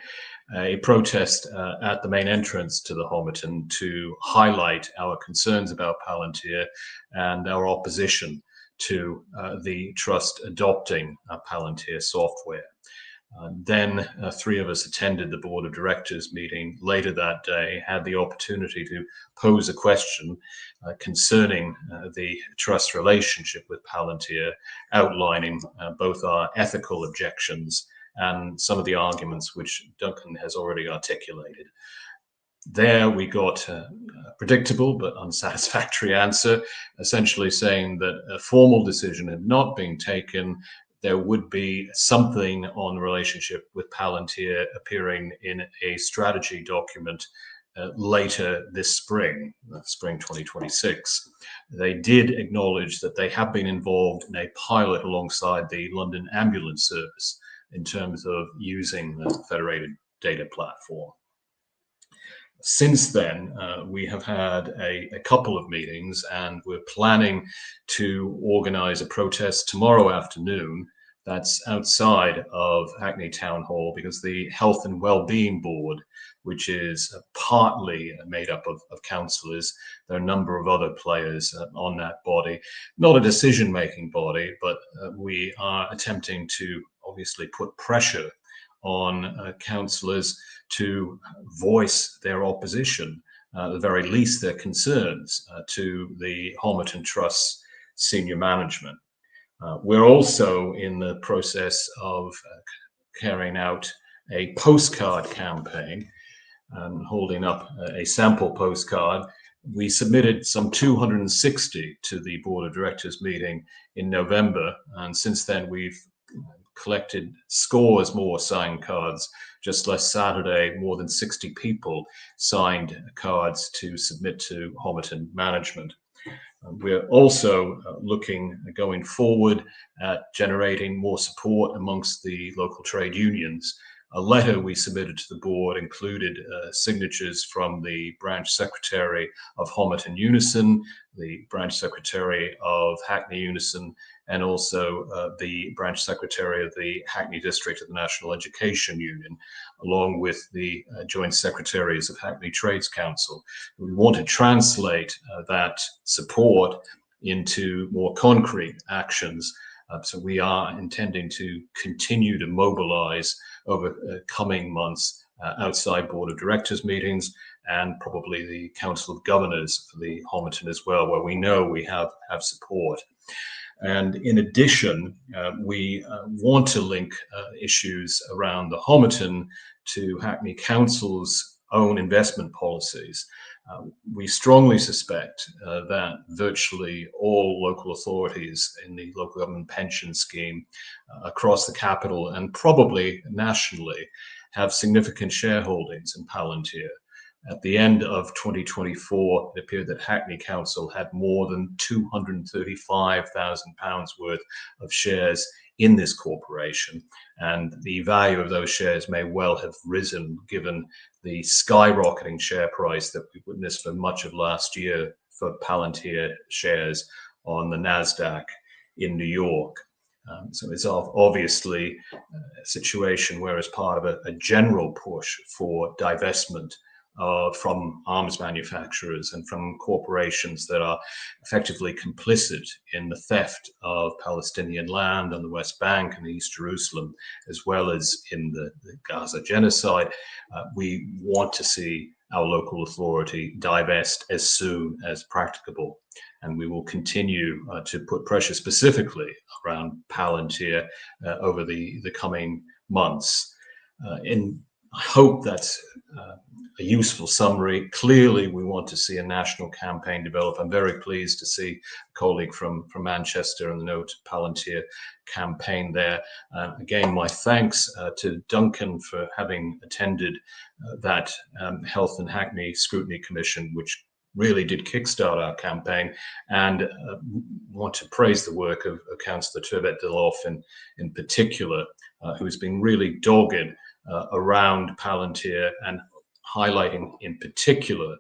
a protest at the main entrance to the Homerton to highlight our concerns about Palantir and our opposition to the trust adopting Palantir software. Then 3 of us attended the board of directors meeting later that day, had the opportunity to pose a question concerning the trust relationship with Palantir, outlining both our ethical objections and some of the arguments which Duncan has already articulated. There we got a predictable but unsatisfactory answer, essentially saying that a formal decision had not been taken. There would be something on the relationship with Palantir appearing in a strategy document later this spring 2026. They did acknowledge that they have been involved in a pilot alongside the London Ambulance Service in terms of using the federated data platform. Since then, we have had a couple of meetings, and we're planning to organize a protest tomorrow afternoon that's outside of Hackney Town Hall, because the Health and Wellbeing Board, which is partly made up of councillors, there are a number of other players on that body, not a decision-making body, but we are attempting to obviously put pressure on councillors to voice their opposition, at the very least their concerns to the Homerton Trust's senior management. We're also in the process of carrying out a postcard campaign and holding up a sample postcard. We submitted some 260 to the Board of Directors meeting in November, and since then we've collected scores more signed cards. Just last Saturday, more than 60 people signed cards to submit to Homerton management. We're also looking going forward at generating more support amongst the local trade unions. A letter we submitted to the board included signatures from the branch secretary of Homerton Unison, the branch secretary of Hackney Unison, and also the branch secretary of the Hackney district of the National Education Union, along with the joint secretaries of Hackney Trades Council. We want to translate that support into more concrete actions. So we are intending to continue to mobilize over coming months outside Board of Directors meetings, and probably the Council of Governors for the Homerton as well, where we know we have support. And in addition, we want to link issues around the Homerton to Hackney Council's own investment policies. We strongly suspect that virtually all local authorities in the local government pension scheme across the capital and probably nationally have significant shareholdings in Palantir. At the end of 2024, it appeared that Hackney Council had more than £235,000 worth of shares in this corporation, and the value of those shares may well have risen given the skyrocketing share price that we witnessed for much of last year for Palantir shares on the NASDAQ in New York. So it's obviously a situation where, as part of a general push for divestment from arms manufacturers and from corporations that are effectively complicit in the theft of Palestinian land on the West Bank and East Jerusalem, as well as in the Gaza genocide, we want to see our local authority divest as soon as practicable. And we will continue to put pressure specifically around Palantir over the coming months. I hope that's a useful summary. Clearly, we want to see a national campaign develop. I'm very pleased to see a colleague from Manchester and the No to Palantir campaign there. Again, my thanks to Duncan for having attended that Health and Hackney Scrutiny Commission, which really did kickstart our campaign, and want to praise the work of Councillor Turbet-Deloff in particular, who's been really dogged around Palantir and highlighting in particular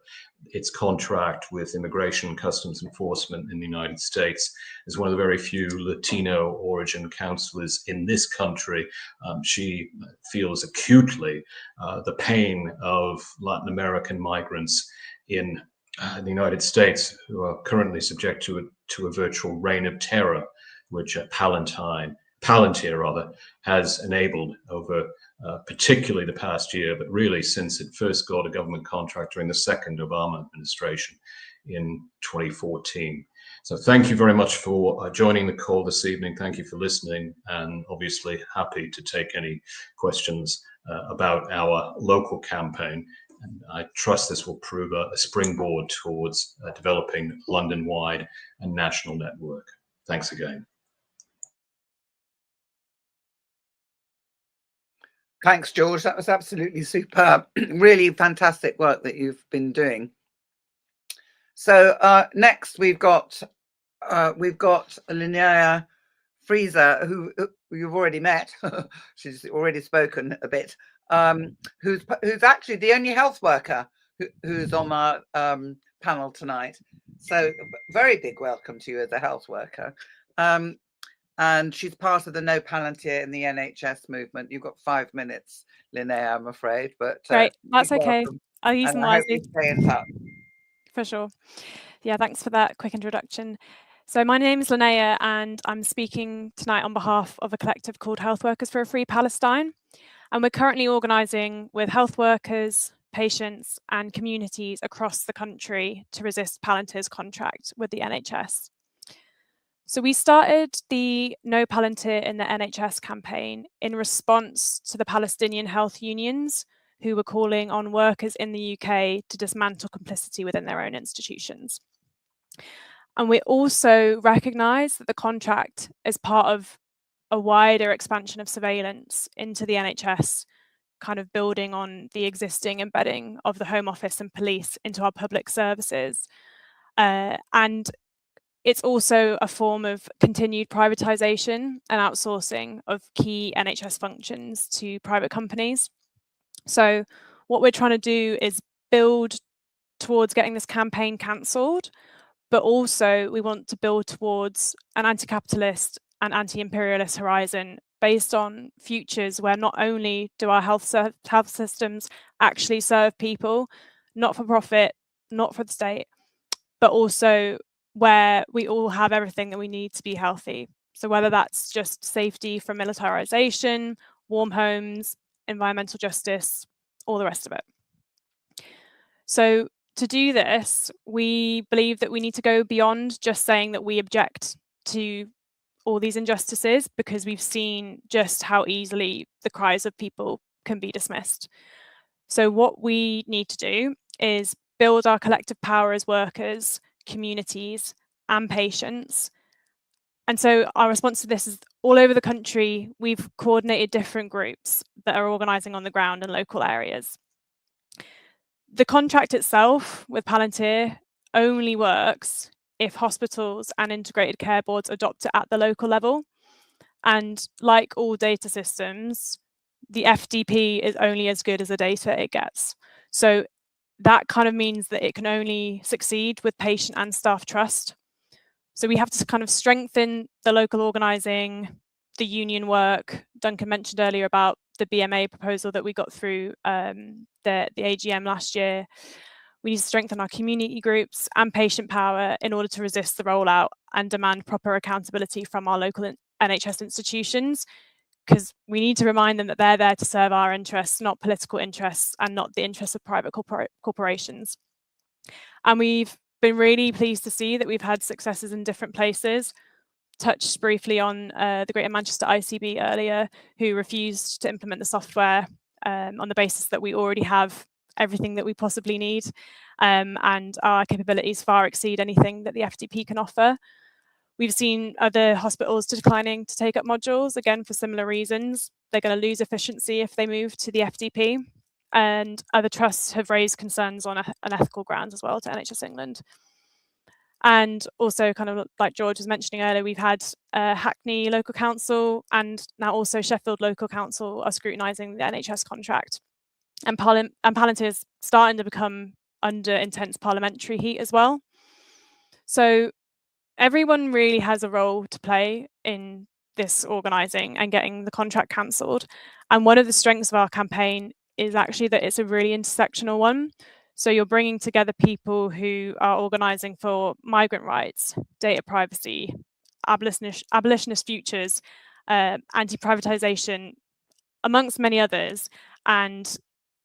its contract with Immigration and Customs Enforcement in the United States. As one of the very few Latino origin counselors in this country, she feels acutely the pain of Latin American migrants in the United States who are currently subject to a virtual reign of terror, which Palantir has enabled over particularly the past year, but really since it first got a government contract during the second Obama administration in 2014. So thank you very much for joining the call this evening. Thank you for listening, and obviously happy to take any questions about our local campaign. And I trust this will prove a springboard towards developing London-wide and national network. Thanks again.
Thanks, George. That was absolutely superb. Really fantastic work that you've been doing. So next we've got Linnea Freezer, who you've already met. She's already spoken a bit. Who's actually the only health worker who's on our panel tonight. So very big welcome to you as a health worker. And she's part of the No Palantir in the NHS movement. You've got 5 minutes, Linnea, I'm afraid. But
great, that's okay.
Welcome.
I'll use them wisely.
Stay in touch.
For sure. Yeah, thanks for that quick introduction. So my name is Linnea, and I'm speaking tonight on behalf of a collective called Health Workers for a Free Palestine. And we're currently organising with health workers, patients and communities across the country to resist Palantir's contract with the NHS. So we started the No Palantir in the NHS campaign in response to the Palestinian health unions, who were calling on workers in the UK to dismantle complicity within their own institutions. And we also recognise that the contract is part of a wider expansion of surveillance into the NHS, kind of building on the existing embedding of the Home Office and police into our public services. And it's also a form of continued privatisation and outsourcing of key NHS functions to private companies. So what we're trying to do is build towards getting this campaign cancelled, but also we want to build towards an anti-capitalist and anti-imperialist horizon based on futures where not only do our health systems actually serve people, not for profit, not for the state, but also where we all have everything that we need to be healthy. So whether that's just safety from militarization, warm homes, environmental justice, all the rest of it. So to do this, we believe that we need to go beyond just saying that we object to all these injustices, because we've seen just how easily the cries of people can be dismissed. So what we need to do is build our collective power as workers, communities and patients. And so our response to this is all over the country, we've coordinated different groups that are organising on the ground in local areas. The contract itself with Palantir only works if hospitals and integrated care boards adopt it at the local level. And like all data systems, the FDP is only as good as the data it gets. So that kind of means that it can only succeed with patient and staff trust. So we have to kind of strengthen the local organising, the union work. Duncan mentioned earlier about the BMA proposal that we got through the AGM last year. We need to strengthen our community groups and patient power in order to resist the rollout and demand proper accountability from our local NHS institutions, because we need to remind them that they're there to serve our interests, not political interests and not the interests of private corporations. And we've been really pleased to see that we've had successes in different places. Touched briefly on the Greater Manchester ICB earlier, who refused to implement the software on the basis that we already have everything that we possibly need, and our capabilities far exceed anything that the FDP can offer. We've seen other hospitals declining to take up modules, again, for similar reasons. They're going to lose efficiency if they move to the FDP. And other trusts have raised concerns on unethical grounds as well to NHS England. And also, kind of like George was mentioning earlier, we've had Hackney Local Council and now also Sheffield Local Council are scrutinising the NHS contract. and Palantir is starting to become under intense parliamentary heat as well. So everyone really has a role to play in this organising and getting the contract cancelled. And one of the strengths of our campaign is actually that it's a really intersectional one. So you're bringing together people who are organising for migrant rights, data privacy, abolitionist futures, anti-privatisation, amongst many others. And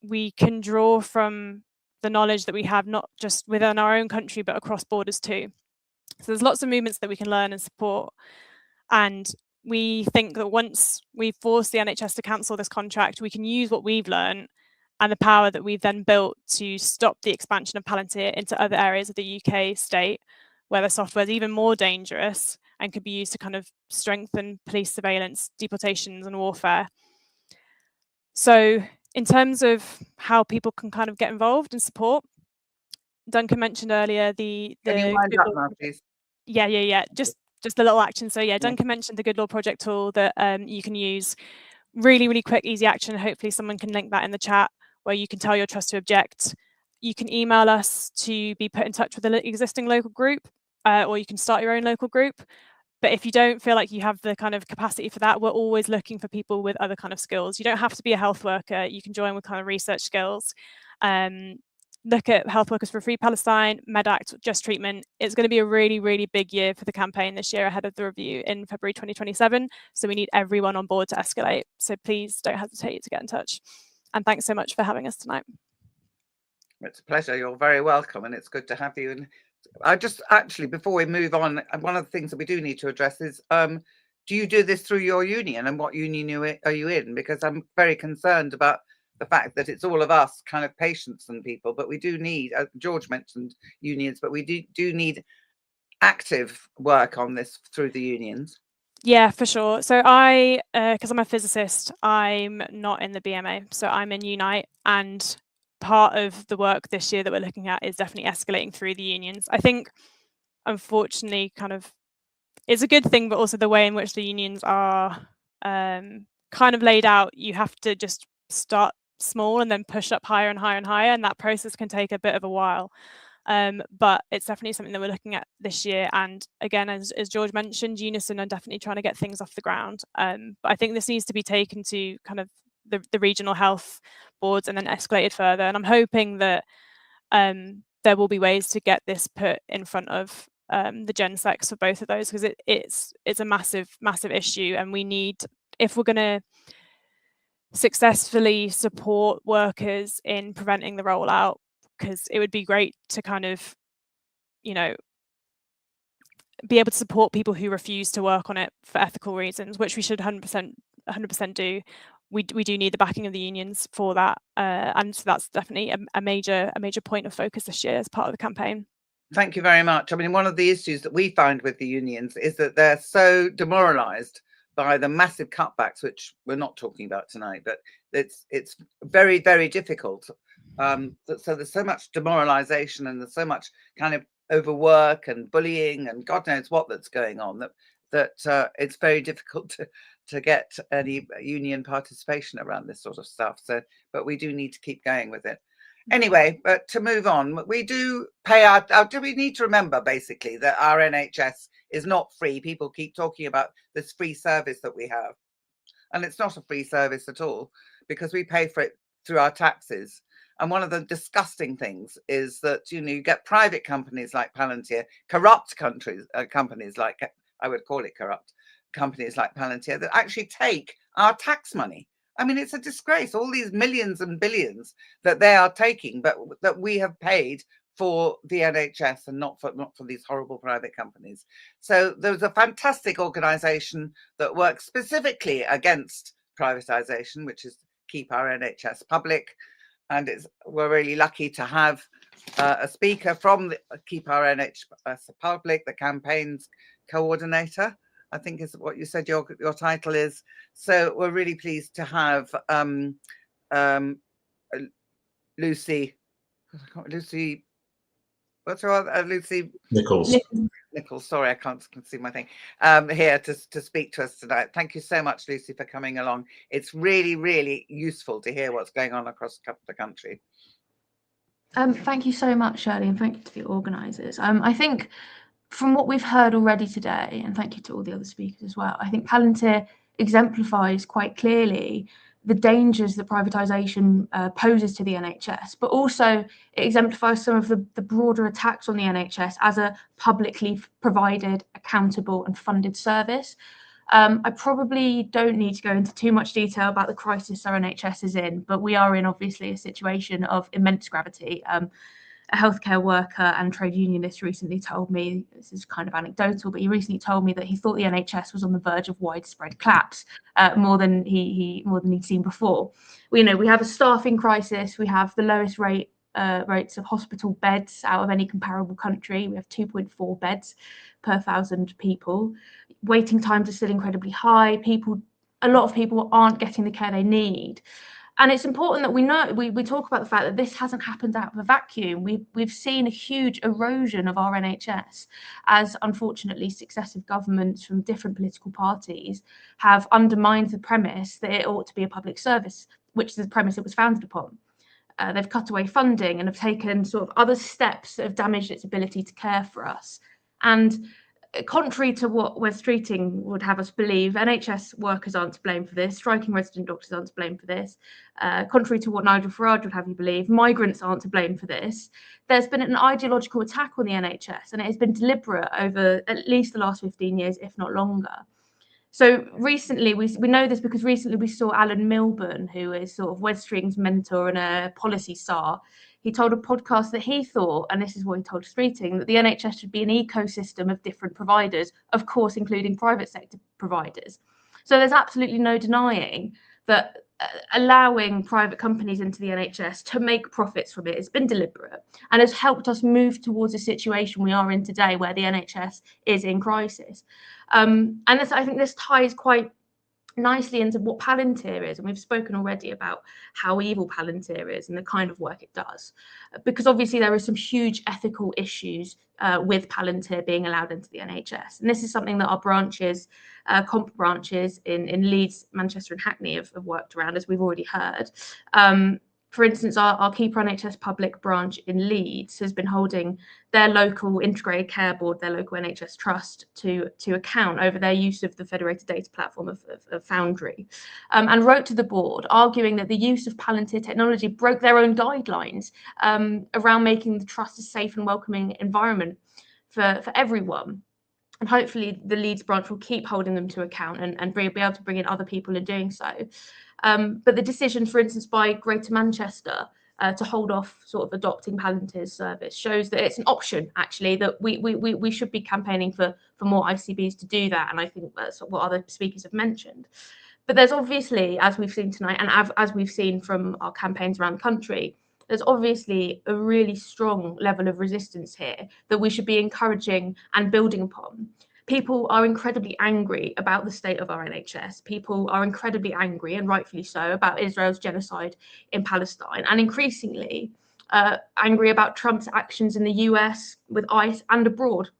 we can draw from the knowledge that we have, not just within our own country, but across borders too. So there's lots of movements that we can learn and support. And we think that once we force the NHS to cancel this contract, we can use what we've learned and the power that we've then built to stop the expansion of Palantir into other areas of the UK state, where the software is even more dangerous and could be used to kind of strengthen police surveillance, deportations and warfare. So in terms of how people can kind of get involved and support, Duncan mentioned earlier the
Can you wind up now, please?
Yeah. Just a little action. So yeah, Duncan mentioned the Good Law Project tool that you can use. Really quick, easy action. Hopefully someone can link that in the chat, where you can tell your trust to object. You can email us to be put in touch with an existing local group, or you can start your own local group. But if you don't feel like you have the kind of capacity for that, we're always looking for people with other kind of skills. You don't have to be a health worker. You can join with kind of research skills. Look at Health Workers for a Free Palestine, MedAct, Just Treatment. It's going to be a really big year for the campaign this year ahead of the review in February 2027. So we need everyone on board to escalate. So please don't hesitate to get in touch. And thanks so much for having us tonight.
It's a pleasure. You're very welcome, and it's good to have you. And I just actually, before we move on, one of the things that we do need to address is, do you do this through your union, and what union are you in? Because I'm very concerned about the fact that it's all of us kind of patients and people, but we do need, George mentioned unions, but we do need active work on this through the unions.
Yeah, for sure. So I, because I'm a physicist, I'm not in the BMA, so I'm in Unite, and part of the work this year that we're looking at is definitely escalating through the unions. I think, unfortunately, kind of, it's a good thing, but also the way in which the unions are kind of laid out, you have to just start small and then push up higher and higher and higher, and that process can take a bit of a while. But it's definitely something that we're looking at this year. And again, as George mentioned, Unison are definitely trying to get things off the ground. But I think this needs to be taken to kind of the regional health boards and then escalated further. And I'm hoping that there will be ways to get this put in front of the GenSecs for both of those, because it's a massive issue, and we need, if we're going to successfully support workers in preventing the rollout, because it would be great to kind of, you know, be able to support people who refuse to work on it for ethical reasons, which we should 100% do. We do need the backing of the unions for that, and so that's definitely a major point of focus this year as part of the campaign.
Thank you very much. I mean, one of the issues that we find with the unions is that they're so demoralised by the massive cutbacks, which we're not talking about tonight, but it's very difficult. So there's so much demoralisation, and there's so much kind of overwork and bullying and God knows what that's going on, that it's very difficult to get any union participation around this sort of stuff. So, but we do need to keep going with it. Anyway, but to move on, we do pay do we need to remember basically that our NHS is not free. People keep talking about this free service that we have, and it's not a free service at all, because we pay for it through our taxes. And one of the disgusting things is that, you know, you get private companies like Palantir, corrupt companies like, I would call it corrupt companies like Palantir, that actually take our tax money. I mean, it's a disgrace, all these millions and billions that they are taking, but that we have paid for the NHS and not for these horrible private companies. So there's a fantastic organisation that works specifically against privatisation, which is Keep Our NHS Public. And we're really lucky to have a speaker from the Keep Our NHS Public, the campaign's coordinator, I think is what you said your title is. So we're really pleased to have Lucy What's your Lucy
Nichols.
Nichols? Sorry, I can't see my thing. Here to speak to us tonight. Thank you so much, Lucy, for coming along. It's really, really useful to hear what's going on across the country.
Thank you so much, Shirley, and thank you to the organisers. I think from what we've heard already today, and thank you to all the other speakers as well, I think Palantir exemplifies quite clearly the dangers that privatisation poses to the NHS, but also it exemplifies some of the broader attacks on the NHS as a publicly provided, accountable and funded service. I probably don't need to go into too much detail about the crisis our NHS is in, but we are in obviously a situation of immense gravity. A healthcare worker and trade unionist recently told me, this is kind of anecdotal, but he recently told me that he thought the NHS was on the verge of widespread collapse, more than he'd seen before. We have a staffing crisis. We have the lowest rates of hospital beds out of any comparable country. We have 2.4 beds per 1,000 people. Waiting times are still incredibly high. A lot of people aren't getting the care they need. And it's important that we know, we talk about the fact that this hasn't happened out of a vacuum. We've seen a huge erosion of our NHS as, unfortunately, successive governments from different political parties have undermined the premise that it ought to be a public service, which is the premise it was founded upon. They've cut away funding and have taken sort of other steps that have damaged its ability to care for us. And contrary to what Wes Streeting would have us believe, NHS workers aren't to blame for this, striking resident doctors aren't to blame for this. Contrary to what Nigel Farage would have you believe, migrants aren't to blame for this. There's been an ideological attack on the NHS, and it has been deliberate over at least the last 15 years, if not longer. So recently, we know this because recently we saw Alan Milburn, who is sort of Wes Streeting's mentor and a policy czar. He told a podcast that he thought, and this is what he told Streeting, that the NHS should be an ecosystem of different providers, of course, including private sector providers. So there's absolutely no denying that allowing private companies into the NHS to make profits from it has been deliberate and has helped us move towards a situation we are in today where the NHS is in crisis. And I think this ties quite nicely into what Palantir is, and we've spoken already about how evil Palantir is and the kind of work it does, because obviously there are some huge ethical issues with Palantir being allowed into the NHS, and this is something that our branches, comp branches in Leeds, Manchester and Hackney have worked around, as we've already heard. For instance, our Keeper NHS Public branch in Leeds has been holding their local integrated care board, their local NHS trust, to account over their use of the federated data platform of Foundry, and wrote to the board arguing that the use of Palantir technology broke their own guidelines around making the trust a safe and welcoming environment for everyone. And hopefully the Leeds branch will keep holding them to account and be able to bring in other people in doing so. But the decision, for instance, by Greater Manchester to hold off sort of adopting Palantir's service shows that it's an option, actually, that we should be campaigning for more ICBs to do that. And I think that's what other speakers have mentioned. But there's obviously, as we've seen tonight, and as we've seen from our campaigns around the country, there's obviously a really strong level of resistance here that we should be encouraging and building upon. People are incredibly angry about the state of our NHS. People are incredibly angry, and rightfully so, about Israel's genocide in Palestine, and increasingly angry about Trump's actions in the US with ICE and abroad,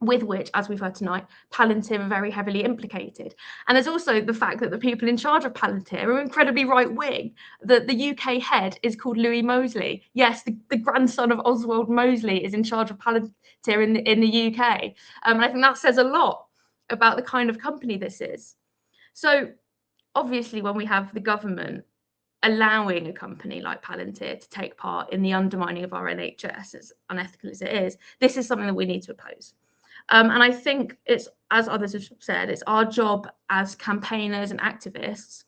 with which, as we've heard tonight, Palantir are very heavily implicated. And there's also the fact that the people in charge of Palantir are incredibly right-wing. The UK head is called Louis Mosley. Yes, the grandson of Oswald Mosley is in charge of Palantir in the UK. And I think that says a lot about the kind of company this is. So obviously, when we have the government allowing a company like Palantir to take part in the undermining of our NHS, as unethical as it is, this is something that we need to oppose. And I think it's, as others have said, it's our job as campaigners and activists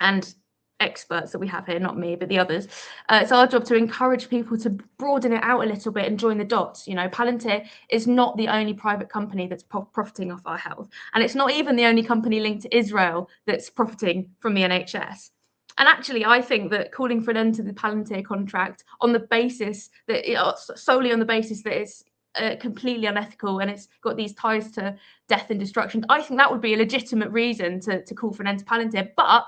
and experts that we have here, not me, but the others. It's our job to encourage people to broaden it out a little bit and join the dots. You know, Palantir is not the only private company that's profiting off our health. And it's not even the only company linked to Israel that's profiting from the NHS. And actually, I think that calling for an end to the Palantir contract on the basis that, solely on the basis that it's completely unethical and it's got these ties to death and destruction, I think that would be a legitimate reason to call for an end to Palantir. But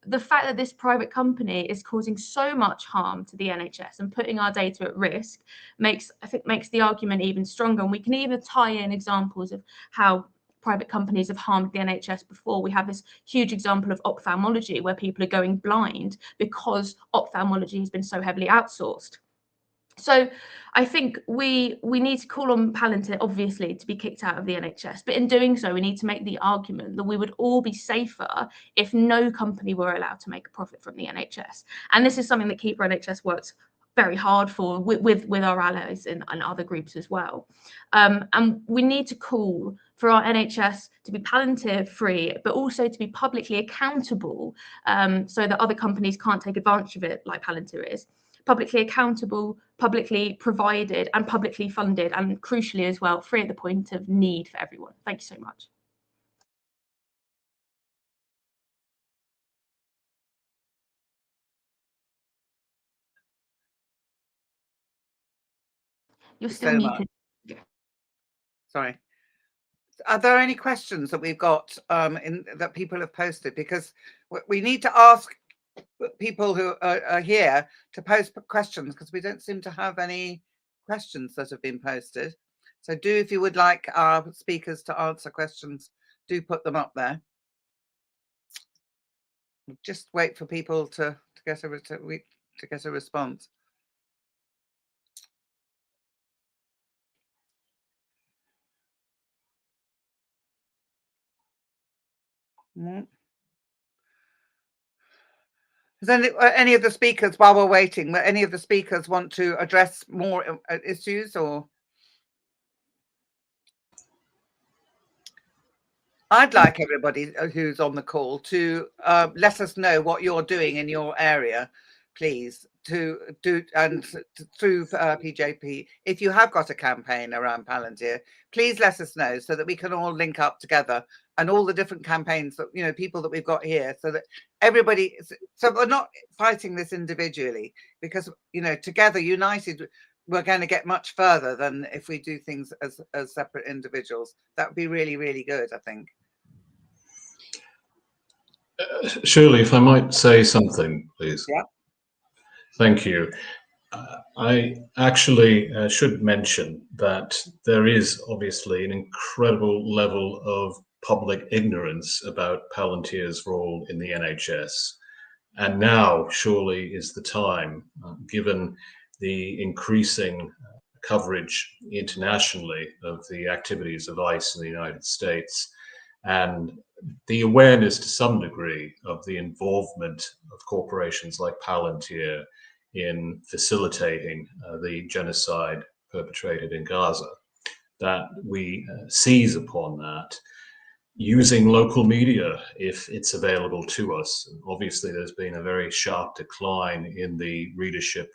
the fact that this private company is causing so much harm to the NHS and putting our data at risk makes the argument even stronger. And we can even tie in examples of how private companies have harmed the NHS before. We have this huge example of ophthalmology where people are going blind because ophthalmology has been so heavily outsourced. So I think we need to call on Palantir, obviously, to be kicked out of the NHS. But in doing so, we need to make the argument that we would all be safer if no company were allowed to make a profit from the NHS. And this is something that Keeper NHS works very hard for with our allies and other groups as well. And we need to call for our NHS to be Palantir free, but also to be publicly accountable, so that other companies can't take advantage of it like Palantir is. Publicly accountable, publicly provided, and publicly funded, and crucially as well, free at the point of need for everyone. Thank you so much. You're still muted.
Sorry. Are there any questions that we've got that people have posted? Because we need to ask people who are here to post questions, because we don't seem to have any questions that have been posted. So do, if you would like our speakers to answer questions, do put them up there. Just wait for people to get a response. Does any of the speakers, while we're waiting, any of the speakers want to address more issues? Or I'd like everybody who's on the call to let us know what you're doing in your area, please, to do, and through PJP. If you have got a campaign around Palantir, please let us know so that we can all link up together, and all the different campaigns that, you know, people that we've got here, so that everybody, so we're not fighting this individually, because, you know, together, united, we're going to get much further than if we do things as separate individuals. That would be really, really good, I think.
Shirley, if I might say something, please.
Yeah.
Thank you. I actually should mention that there is obviously an incredible level of public ignorance about Palantir's role in the NHS. And now surely is the time, given the increasing coverage internationally of the activities of ICE in the United States, and the awareness to some degree of the involvement of corporations like Palantir in facilitating the genocide perpetrated in Gaza, that we seize upon that, using local media if it's available to us. And obviously, there's been a very sharp decline in the readership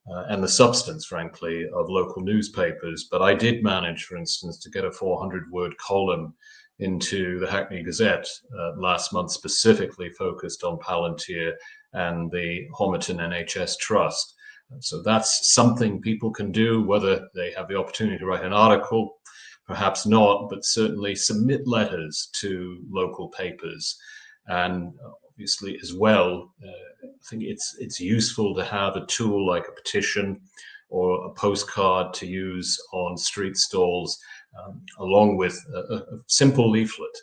and the substance, frankly, of local newspapers. But I did manage, for instance, to get a 400-word column into the Hackney Gazette last month, specifically focused on Palantir and the Whittington NHS Trust. So that's something people can do, whether they have the opportunity to write an article, perhaps not, but certainly submit letters to local papers. And obviously as well, I think it's useful to have a tool like a petition or a postcard to use on street stalls, along with a simple leaflet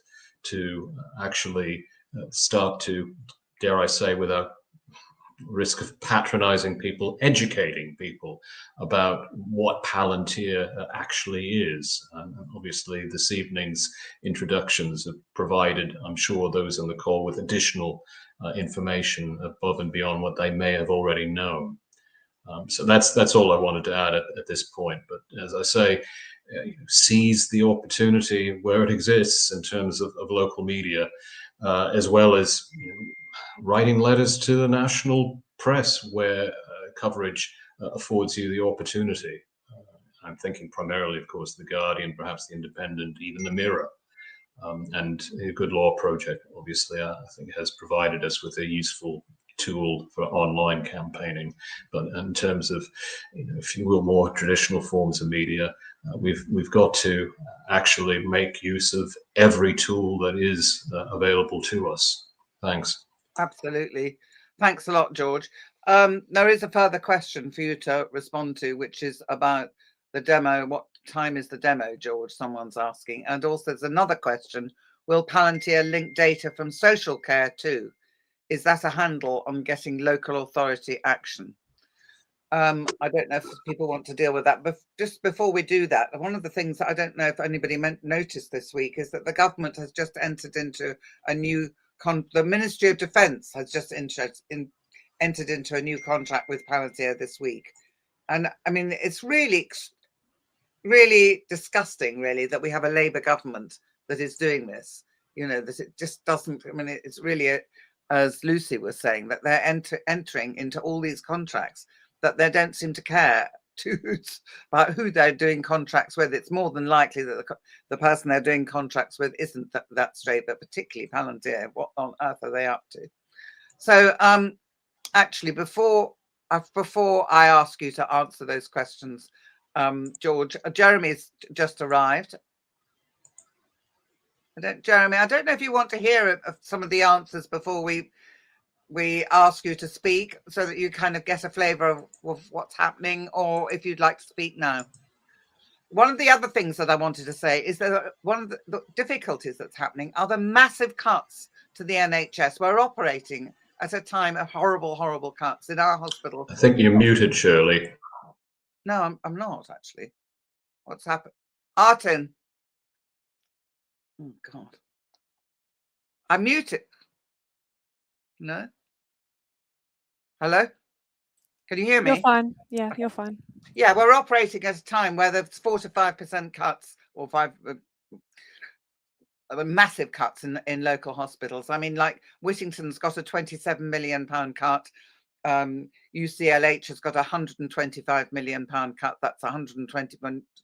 to actually start to, dare I say, without risk of patronizing people, educating people about what Palantir actually is. And obviously this evening's introductions have provided, I'm sure, those on the call with additional information above and beyond what they may have already known. So that's all I wanted to add at this point. But as I say, seize the opportunity where it exists in terms of local media, as well as writing letters to the national press where coverage affords you the opportunity. I'm thinking primarily, of course, The Guardian, perhaps The Independent, even The Mirror. And the Good Law Project, obviously, I think has provided us with a useful tool for online campaigning. But in terms of, if you will, more traditional forms of media, we've got to actually make use of every tool that is available to us. Thanks.
Absolutely. Thanks a lot, George. There is a further question for you to respond to, which is about the demo. What time is the demo, George? Someone's asking. And also there's another question. Will Palantir link data from social care too? Is that a handle on getting local authority action? I don't know if people want to deal with that, but just before we do that, one of the things that I don't know if anybody noticed this week is that the government has just entered into a new the Ministry of Defence has just entered into a new contract with Palantir this week. And I mean, it's really, really disgusting, really, that we have a Labour government that is doing this. You know, that it just doesn't, I mean, it's really, as Lucy was saying, that they're entering into all these contracts that they don't seem to care about who they're doing contracts with. It's more than likely that the person they're doing contracts with isn't that straight, but particularly Palantir. What on earth are they up to? So actually, before I ask you to answer those questions, George, Jeremy's just arrived. Jeremy, I don't know if you want to hear some of the answers before we ask you to speak, so that you kind of get a flavour of what's happening, or if you'd like to speak now. One of the other things that I wanted to say is that one of the difficulties that's happening are the massive cuts to the NHS. We're operating at a time of horrible, horrible cuts in our hospital.
I think you're muted, Shirley.
No, I'm not, actually. What's happened? Artin. Oh, God. I'm muted. No? Hello? Can you hear me?
You're fine. Yeah, you're fine.
Yeah, we're operating at a time where there's 4 to 5% cuts, or massive cuts in local hospitals. I mean, like Whittington's got a £27 million cut. UCLH has got a £125 million cut. That's 120,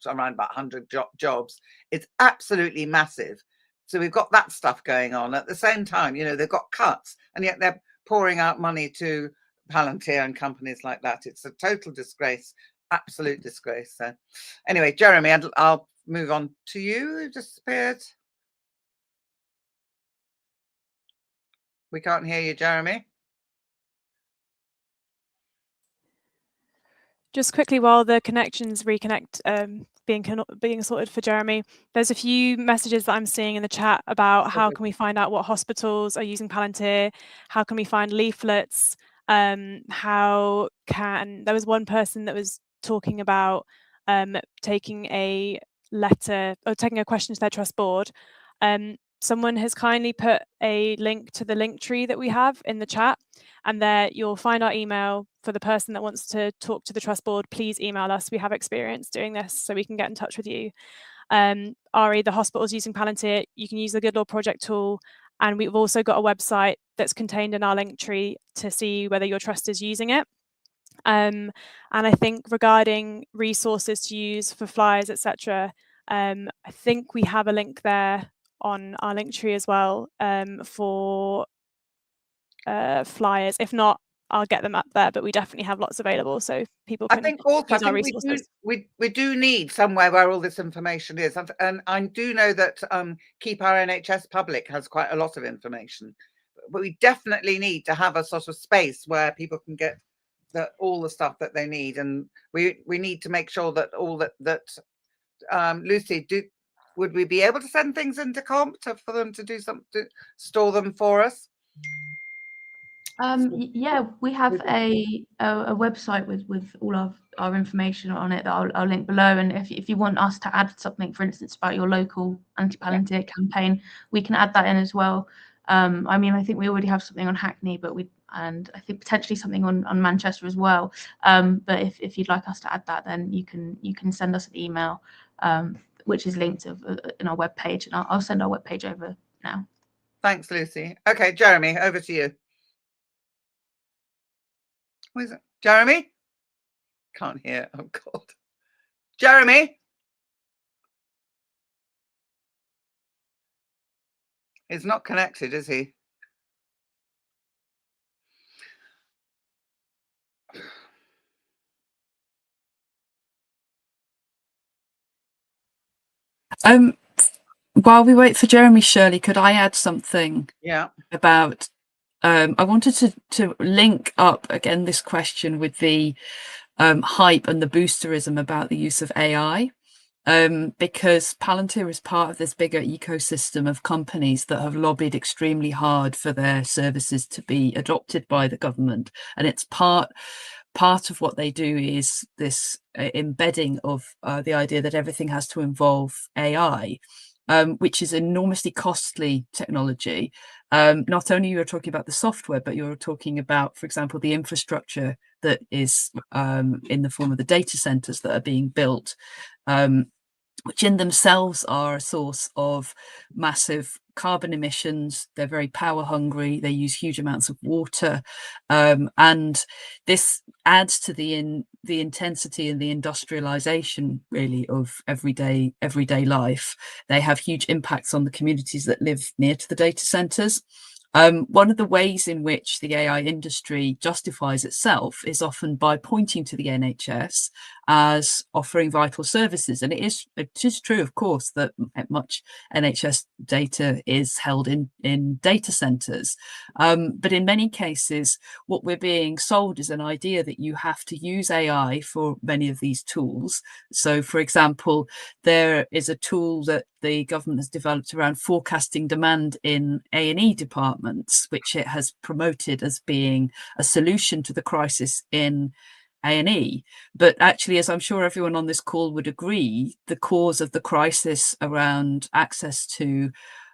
around about 100 jobs. It's absolutely massive. So we've got that stuff going on at the same time. You know, they've got cuts, and yet they're pouring out money to Palantir and companies like that. It's a total disgrace, absolute disgrace. So anyway, Jeremy, I'll move on to you. Who disappeared? We can't hear you, Jeremy.
Just quickly, while the connections reconnect, being sorted for Jeremy, there's a few messages that I'm seeing in the chat about how can we find out what hospitals are using Palantir, how can we find leaflets, there was one person that was talking about taking a letter or taking a question to their trust board. Someone has kindly put a link to the link tree that we have in the chat, and there you'll find our email. For the person that wants to talk to the trust board, please email us. We have experience doing this, so we can get in touch with you. Ari, the hospital's using Palantir. You can use the Good Law Project tool, and we've also got a website that's contained in our link tree to see whether your trust is using it. And I think regarding resources to use for flyers, etc., I think we have a link there on our link tree as well for flyers. If not, I'll get them up there, but we definitely have lots available, so people can use our resources.
We do need somewhere where all this information is, and I do know that Keep Our NHS Public has quite a lot of information, but we definitely need to have a sort of space where people can get all the stuff that they need, and we need to make sure that all that Lucy, would we be able to send things into Comp for them to do something, to store them for us?
Yeah, we have a website with all of our information on it that I'll link below. And if you want us to add something, for instance, about your local anti-Palantir campaign, we can add that in as well. I mean, I think we already have something on Hackney, and I think potentially something on Manchester as well. But if you'd like us to add that, then you can send us an email, which is linked in our webpage, and I'll send our webpage over now.
Thanks, Lucy. Okay, Jeremy, over to you. Who is it? Jeremy? Can't hear. Oh, God. Jeremy? He's not connected, is he?
While we wait for Jeremy, Shirley, could I add something?
Yeah.
About I wanted to link up again this question with the hype and the boosterism about the use of AI, because Palantir is part of this bigger ecosystem of companies that have lobbied extremely hard for their services to be adopted by the government, and it's part of what they do is this embedding of the idea that everything has to involve AI, which is enormously costly technology. Not only you're talking about the software, but you're talking about, for example, the infrastructure that is in the form of the data centers that are being built, which in themselves are a source of massive carbon emissions. They're very power hungry. They use huge amounts of water, and this adds to the intensity and the industrialization really of everyday life. They have huge impacts on the communities that live near to the data centers. One of the ways in which the AI industry justifies itself is often by pointing to the NHS as offering vital services. And it is true, of course, that much NHS data is held in data centres. But in many cases, what we're being sold is an idea that you have to use AI for many of these tools. So, for example, there is a tool that the government has developed around forecasting demand in A&E departments, which it has promoted as being a solution to the crisis in A&E. But actually, as I'm sure everyone on this call would agree, the cause of the crisis around access to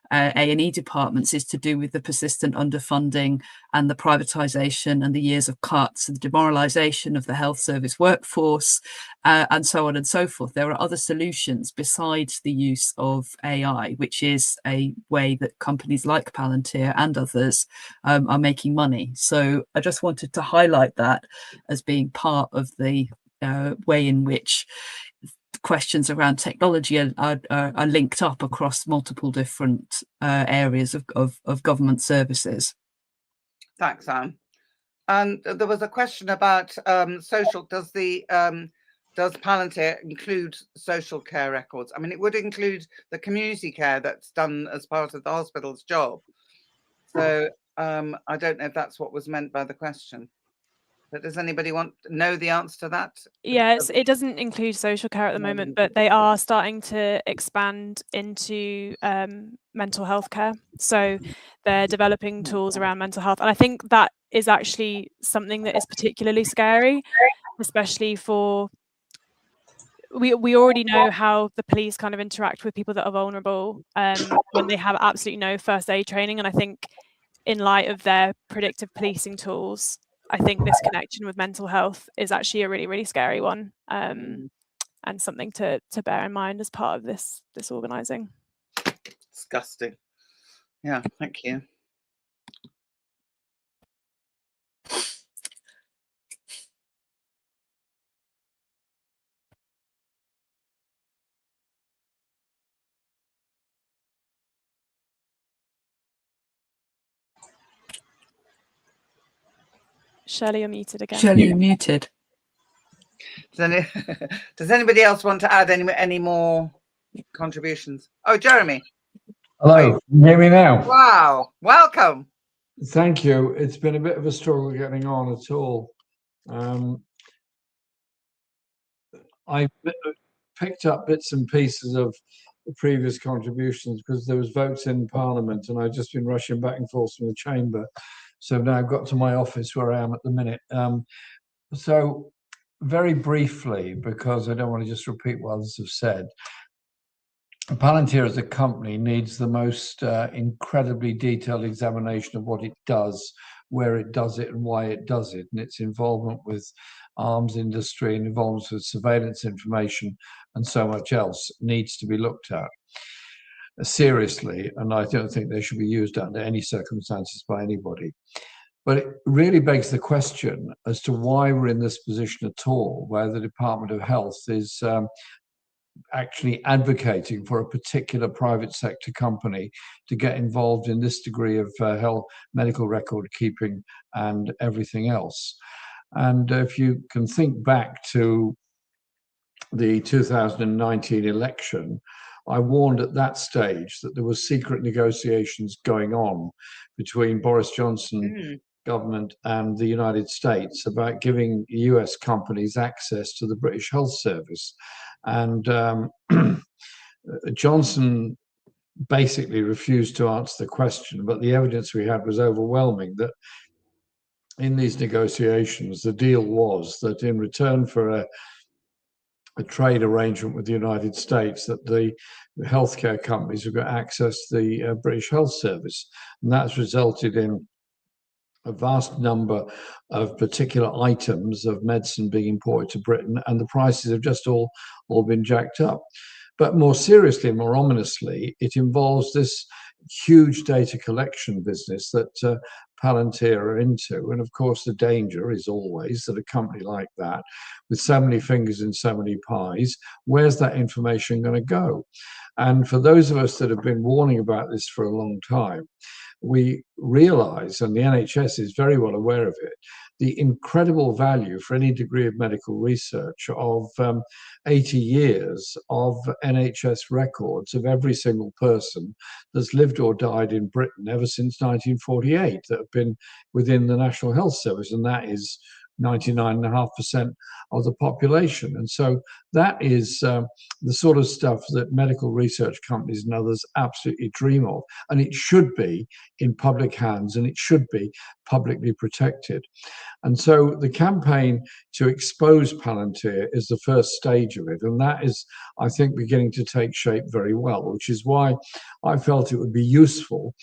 A&E departments is to do with the persistent underfunding and the privatisation and the years of cuts and the demoralisation of the health service workforce, and so on and so forth. There are other solutions besides the use of AI, which is a way that companies like Palantir and others are making money. So I just wanted to highlight that as being part of the way in which questions around technology are linked up across multiple different areas of government services.
Thanks, Anne. And there was a question about social. Does Palantir include social care records? I mean, it would include the community care that's done as part of the hospital's job. So I don't know if that's what was meant by the question. But does anybody know the answer to that?
Yes, it doesn't include social care at the moment, but they are starting to expand into mental health care. So they're developing tools around mental health. And I think that is actually something that is particularly scary, especially for, we already know how the police kind of interact with people that are vulnerable when they have absolutely no first aid training. And I think in light of their predictive policing tools, I think this connection with mental health is actually a really, really scary one, and something to bear in mind as part of this organising.
Disgusting. Yeah, thank you.
Shirley, you're muted again.
Shirley, you're muted.
Does anybody else want to add any more contributions? Oh, Jeremy.
Hello, can you hear me now?
Wow, welcome.
Thank you. It's been a bit of a struggle getting on at all. I picked up bits and pieces of the previous contributions because there was votes in Parliament and I've just been rushing back and forth from the chamber. So now I've got to my office where I am at the minute. So very briefly, because I don't want to just repeat what others have said, Palantir as a company needs the most incredibly detailed examination of what it does, where it does it and why it does it, and its involvement with arms industry and involvement with surveillance information and so much else needs to be looked at seriously, and I don't think they should be used under any circumstances by anybody. But it really begs the question as to why we're in this position at all, where the Department of Health is actually advocating for a particular private sector company to get involved in this degree of health, medical record keeping and everything else. And if you can think back to the 2019 election, I warned at that stage that there were secret negotiations going on between Boris Johnson government and the United States about giving US companies access to the British Health Service. And Johnson basically refused to answer the question, but the evidence we had was overwhelming that in these negotiations, the deal was that in return for a trade arrangement with the United States, that the healthcare companies have got access to the British Health Service. And that's resulted in a vast number of particular items of medicine being imported to Britain, and the prices have just all been jacked up. But more seriously and more ominously, it involves this huge data collection business that Palantir are into. And of course, the danger is always that a company like that, with so many fingers in so many pies, where's that information going to go? And for those of us that have been warning about this for a long time, we realize, and the NHS is very well aware of it, the incredible value for any degree of medical research of 80 years of NHS records of every single person that's lived or died in Britain ever since 1948 that have been within the National Health Service, and that is 99.5% of the population. And so that is the sort of stuff that medical research companies and others absolutely dream of. And it should be in public hands, and it should be publicly protected. And so the campaign to expose Palantir is the first stage of it. And that is, I think, beginning to take shape very well, which is why I felt it would be useful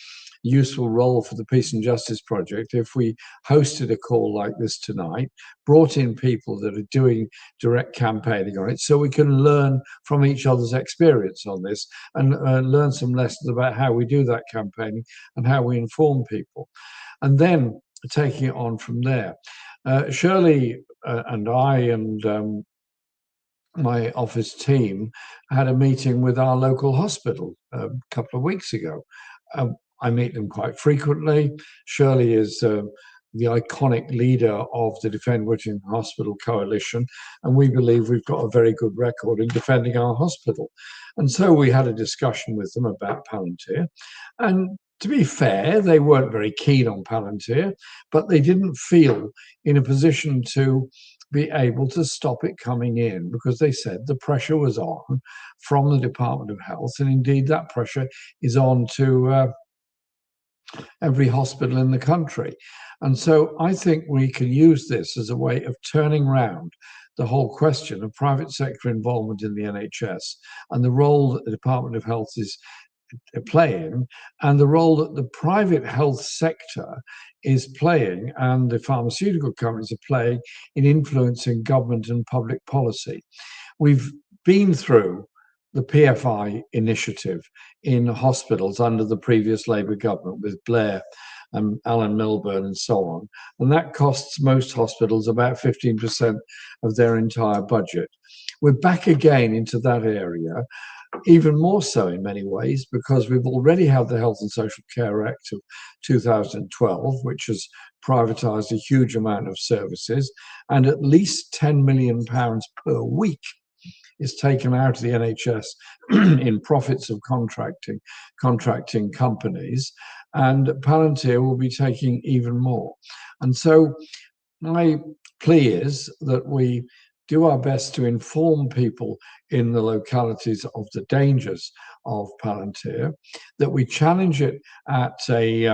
role for the Peace and Justice Project if we hosted a call like this tonight, brought in people that are doing direct campaigning on it, so we can learn from each other's experience on this and learn some lessons about how we do that campaigning and how we inform people. And then taking it on from there. Shirley and I and my office team had a meeting with our local hospital a couple of weeks ago. I meet them quite frequently. Shirley is the iconic leader of the Defend Whittington Hospital Coalition, and we believe we've got a very good record in defending our hospital. And so we had a discussion with them about Palantir. And to be fair, they weren't very keen on Palantir, but they didn't feel in a position to be able to stop it coming in, because they said the pressure was on from the Department of Health, and indeed that pressure is on to every hospital in the country. And so I think we can use this as a way of turning round the whole question of private sector involvement in the NHS and the role that the Department of Health is playing, and the role that the private health sector is playing and the pharmaceutical companies are playing in influencing government and public policy. We've been through the PFI initiative in hospitals under the previous Labour government with Blair and Alan Milburn and so on. And that costs most hospitals about 15% of their entire budget. We're back again into that area, even more so in many ways, because we've already had the Health and Social Care Act of 2012, which has privatised a huge amount of services, and at least £10 million per week is taken out of the NHS in profits of contracting companies, and Palantir will be taking even more. And so my plea is that we do our best to inform people in the localities of the dangers of Palantir, that we challenge it at a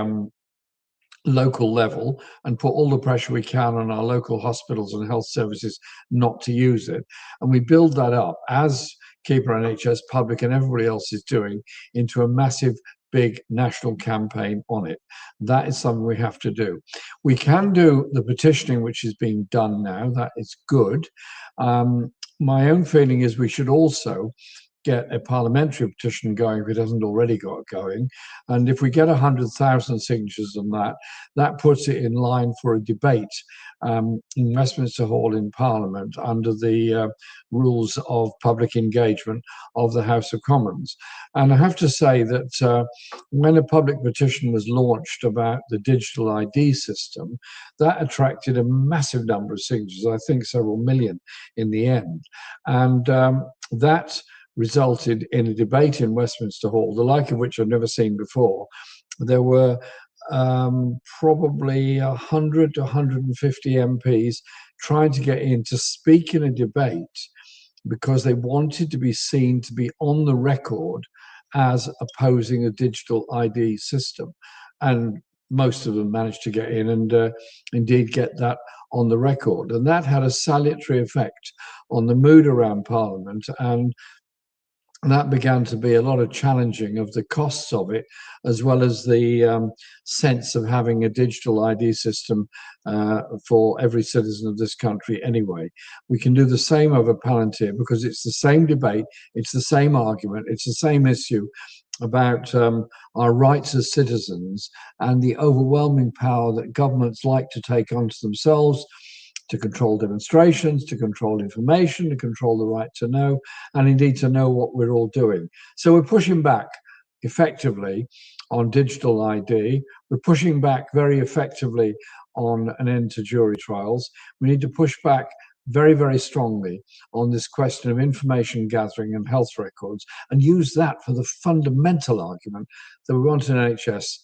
local level and put all the pressure we can on our local hospitals and health services not to use it. And we build that up, as Keeper NHS Public and everybody else is doing, into a massive big national campaign on it. That is something we have to do. We can do the petitioning, which is being done now. That is good. My own feeling is we should also get a parliamentary petition going if it hasn't already got going. And if we get 100,000 signatures on that, that puts it in line for a debate in Westminster Hall in Parliament under the rules of public engagement of the House of Commons. And I have to say that when a public petition was launched about the digital ID system, that attracted a massive number of signatures, I think several million in the end. And that resulted in a debate in Westminster Hall, the like of which I've never seen before. There were probably 100 to 150 MPs trying to get in to speak in a debate because they wanted to be seen to be on the record as opposing a digital ID system. And most of them managed to get in and indeed get that on the record. And that had a salutary effect on the mood around Parliament, and that began to be a lot of challenging of the costs of it, as well as the sense of having a digital ID system for every citizen of this country anyway. We can do the same over Palantir because it's the same debate, it's the same argument, it's the same issue about our rights as citizens and the overwhelming power that governments like to take onto themselves to control demonstrations, to control information, to control the right to know, and indeed to know what we're all doing. So we're pushing back effectively on digital ID. We're pushing back very effectively on an end to jury trials. We need to push back very, very strongly on this question of information gathering and health records, and use that for the fundamental argument that we want an NHS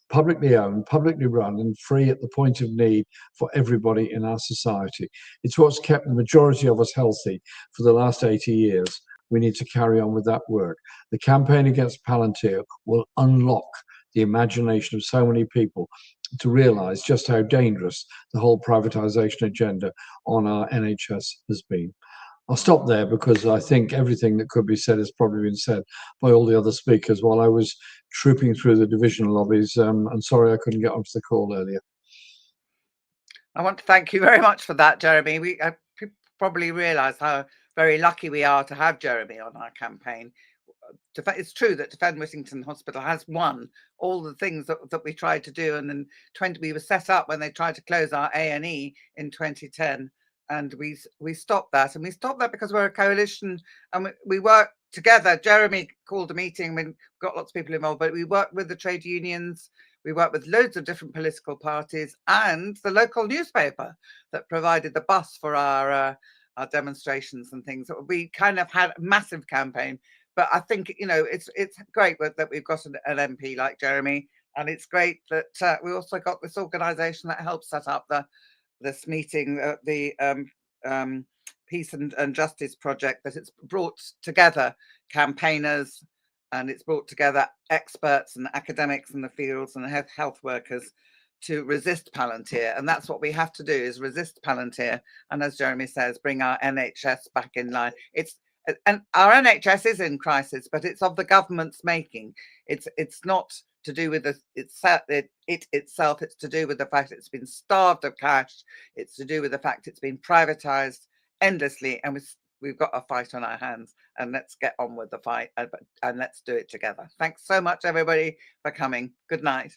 publicly owned, publicly run, and free at the point of need for everybody in our society. It's what's kept the majority of us healthy for the last 80 years. We need to carry on with that work. The campaign against Palantir will unlock the imagination of so many people to realise just how dangerous the whole privatisation agenda on our NHS has been. I'll stop there because I think everything that could be said has probably been said by all the other speakers while I was trooping through the division lobbies. I'm sorry I couldn't get onto the call earlier.
I want to thank you very much for that, Jeremy. We probably realise how very lucky we are to have Jeremy on our campaign. It's true that Defend Whittington Hospital has won all the things that we tried to do, and then we were set up when they tried to close our A&E in 2010. And we stopped that, and we stopped that because we're a coalition and we work together. Jeremy called a meeting, we got lots of people involved, but we worked with the trade unions, we worked with loads of different political parties and the local newspaper that provided the bus for our demonstrations and things. We kind of had a massive campaign, but I think, you know, it's great that we've got an MP like Jeremy, and it's great that we also got this organisation that helped set up this meeting, the Peace and Justice Project, that it's brought together campaigners and it's brought together experts and academics in the fields and health workers to resist Palantir. And that's what we have to do, is resist Palantir. And as Jeremy says, bring our NHS back in line. And our NHS is in crisis, but it's of the government's making. It's not to do with it itself. It's to do with the fact it's been starved of cash. It's to do with the fact it's been privatized endlessly, and we've got a fight on our hands, and let's get on with the fight and let's do it together. Thanks so much, everybody, for coming. Good night.